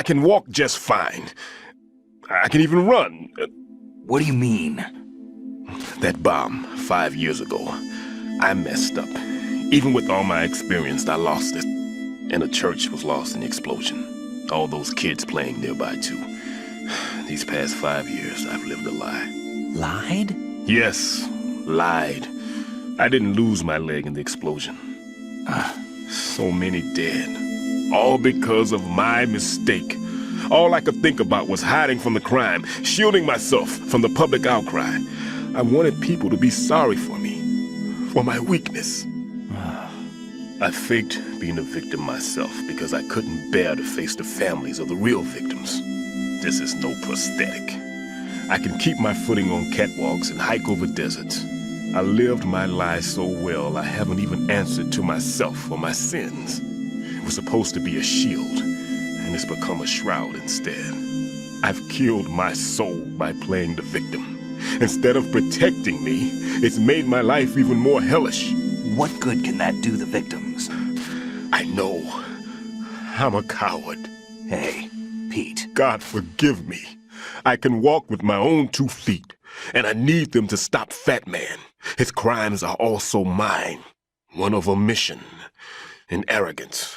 can walk just fine. I can even run. What do you mean? That bomb, 5 years ago. I messed up. Even with all my experience, I lost it. And the church was lost in the explosion. All those kids playing nearby, too. These past 5 years, I've lived a lie. Lied? Yes, lied. I didn't lose my leg in the explosion. So many dead. All because of my mistake. All I could think about was hiding from the crime, shielding myself from the public outcry. I wanted people to be sorry for me, for my weakness. I faked being a victim myself because I couldn't bear to face the families of the real victims. This is no prosthetic. I can keep my footing on catwalks and hike over deserts. I lived my life so well, I haven't even answered to myself for my sins. It was supposed to be a shield, and it's become a shroud instead. I've killed my soul by playing the victim. Instead of protecting me, it's made my life even more hellish. What good can that do the victims? I know. I'm a coward. Hey, Pete. God forgive me. I can walk with my own 2 feet, and I need them to stop Fat Man. His crimes are also mine. One of omission and arrogance.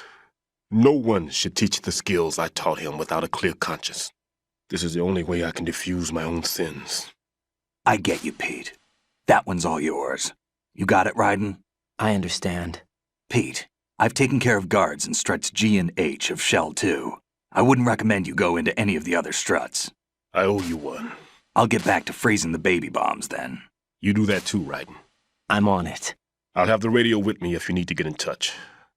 No one should teach the skills I taught him without a clear conscience. This is the only way I can diffuse my own sins. I get you, Pete. That one's all yours. You got it, Raiden? I understand. Pete, I've taken care of guards in struts G and H of Shell 2. I wouldn't recommend you go into any of the other struts. I owe you one. I'll get back to freezing the baby bombs then. You do that too, Raiden. I'm on it. I'll have the radio with me if you need to get in touch.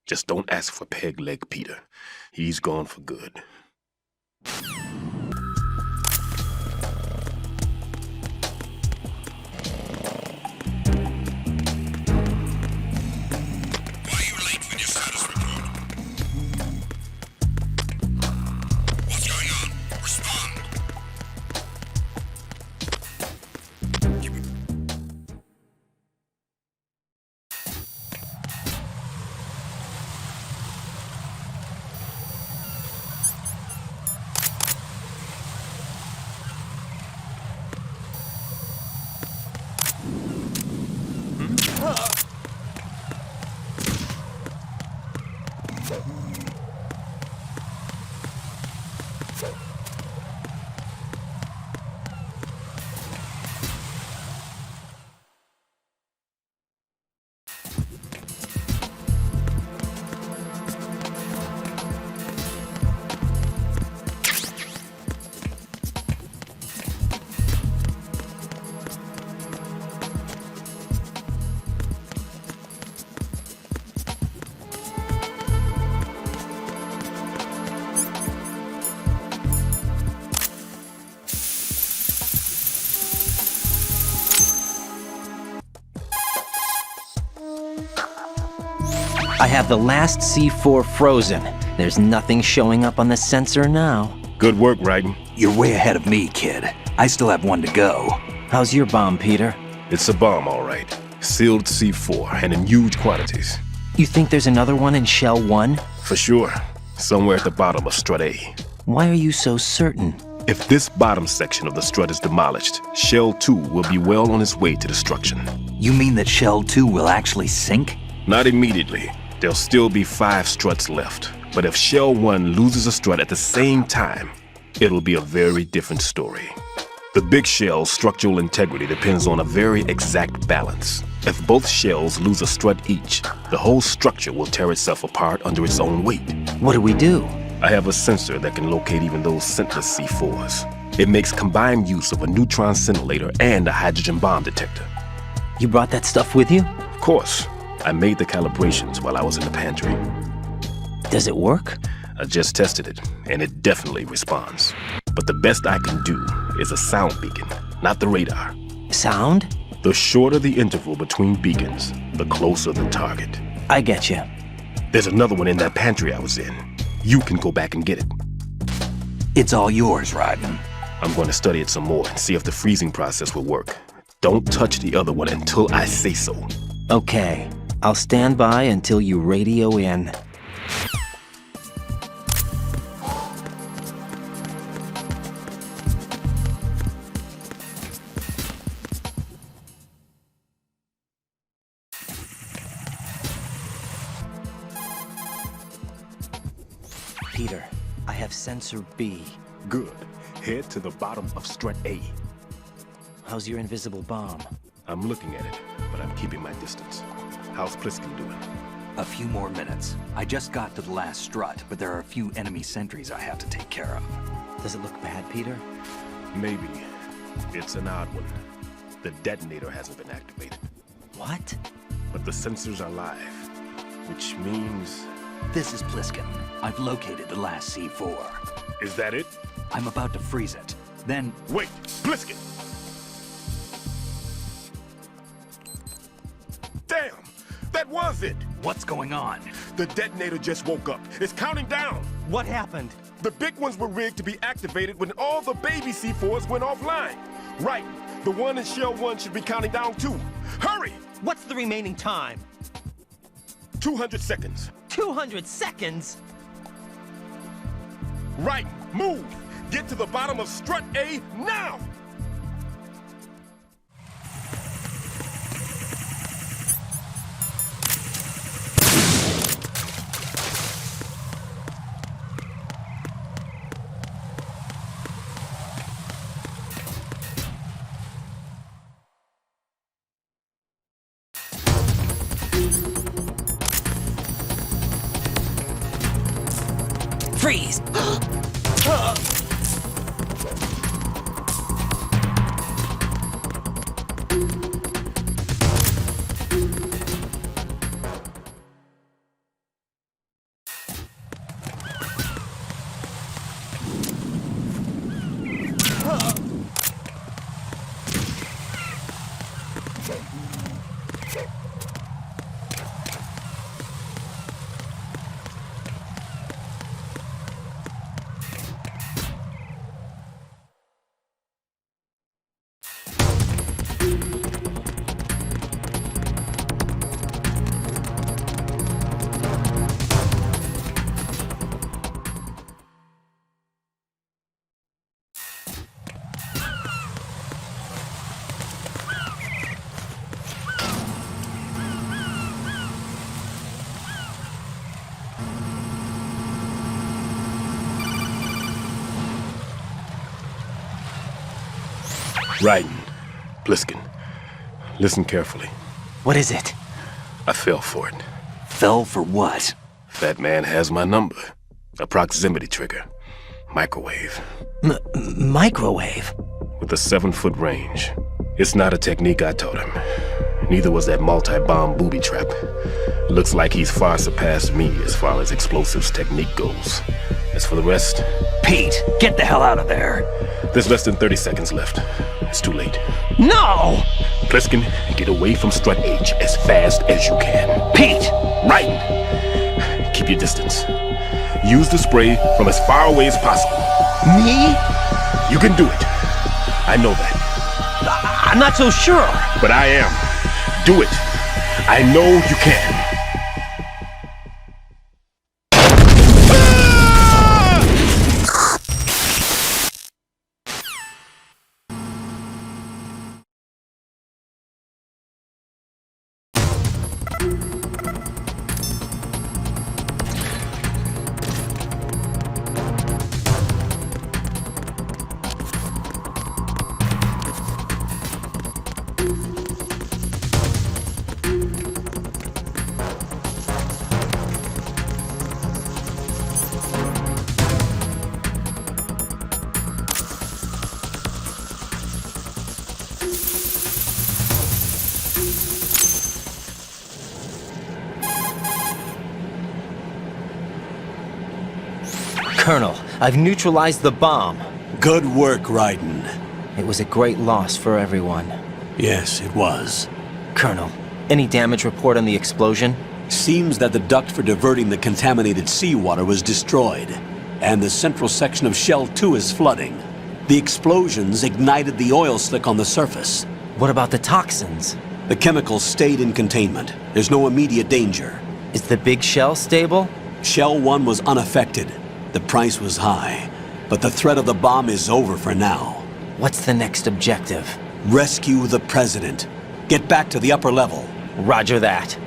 Just don't ask for Peg Leg Peter. He's gone for good. I have the last C4 frozen. There's nothing showing up on the sensor now. Good work, Raiden. You're way ahead of me, kid. I still have one to go. How's your bomb, Peter? It's a bomb, all right. Sealed C4, and in huge quantities. You think there's another one in Shell 1? For sure. Somewhere at the bottom of Strut A. Why are you so certain? If this bottom section of the strut is demolished, Shell 2 will be well on its way to destruction. You mean that Shell 2 will actually sink? Not immediately. There'll still be 5 struts left. But if Shell 1 loses a strut at the same time, it'll be a very different story. The big shell's structural integrity depends on a very exact balance. If both shells lose a strut each, the whole structure will tear itself apart under its own weight. What do we do? I have a sensor that can locate even those scentless C4s. It makes combined use of a neutron scintillator and a hydrogen bomb detector. You brought that stuff with you? Of course. I made the calibrations while I was in the pantry. Does it work? I just tested it, and it definitely responds. But the best I can do is a sound beacon, not the radar. Sound? The shorter the interval between beacons, the closer the target. I get you. There's another one in that pantry I was in. You can go back and get it. It's all yours, Raiden. I'm going to study it some more and see if the freezing process will work. Don't touch the other one until I say so. Okay. I'll stand by until you radio in. Peter, I have sensor B. Good. Head to the bottom of strut A. How's your invisible bomb? I'm looking at it, but I'm keeping my distance. How's Pliskin doing? A few more minutes. I just got to the last strut, but there are a few enemy sentries I have to take care of. Does it look bad, Peter? Maybe. It's an odd one. The detonator hasn't been activated. What? But the sensors are live, which means... This is Pliskin. I've located the last C4. Is that it? I'm about to freeze it. Then... Wait! Pliskin! Damn! That was it! What's going on? The detonator just woke up. It's counting down. What happened? The big ones were rigged to be activated when all the baby C4s went offline. Right. The one in Shell 1 should be counting down too. Hurry! What's the remaining time? 200 seconds. 200 seconds? Right. Move! Get to the bottom of strut A now! Freeze! Raiden, Bliskin, listen carefully. What is it? I fell for it. Fell for what? Fat Man has my number. A proximity trigger. Microwave. Microwave? With a 7-foot range. It's not a technique I taught him. Neither was that multi-bomb booby trap. Looks like he's far surpassed me as far as explosives technique goes. As for the rest... Pete, get the hell out of there! There's less than 30 seconds left. It's too late. No! Bliskin, get away from Strut H as fast as you can. Pete! Raiden! Keep your distance. Use the spray from as far away as possible. Me? You can do it. I know that. I'm not so sure. But I am. Do it. I know you can. Colonel, I've neutralized the bomb. Good work, Raiden. It was a great loss for everyone. Yes, it was. Colonel, any damage report on the explosion? Seems that the duct for diverting the contaminated seawater was destroyed, and the central section of Shell 2 is flooding. The explosions ignited the oil slick on the surface. What about the toxins? The chemicals stayed in containment. There's no immediate danger. Is the big shell stable? Shell 1 was unaffected. The price was high, but the threat of the bomb is over for now. What's the next objective? Rescue the President. Get back to the upper level. Roger that.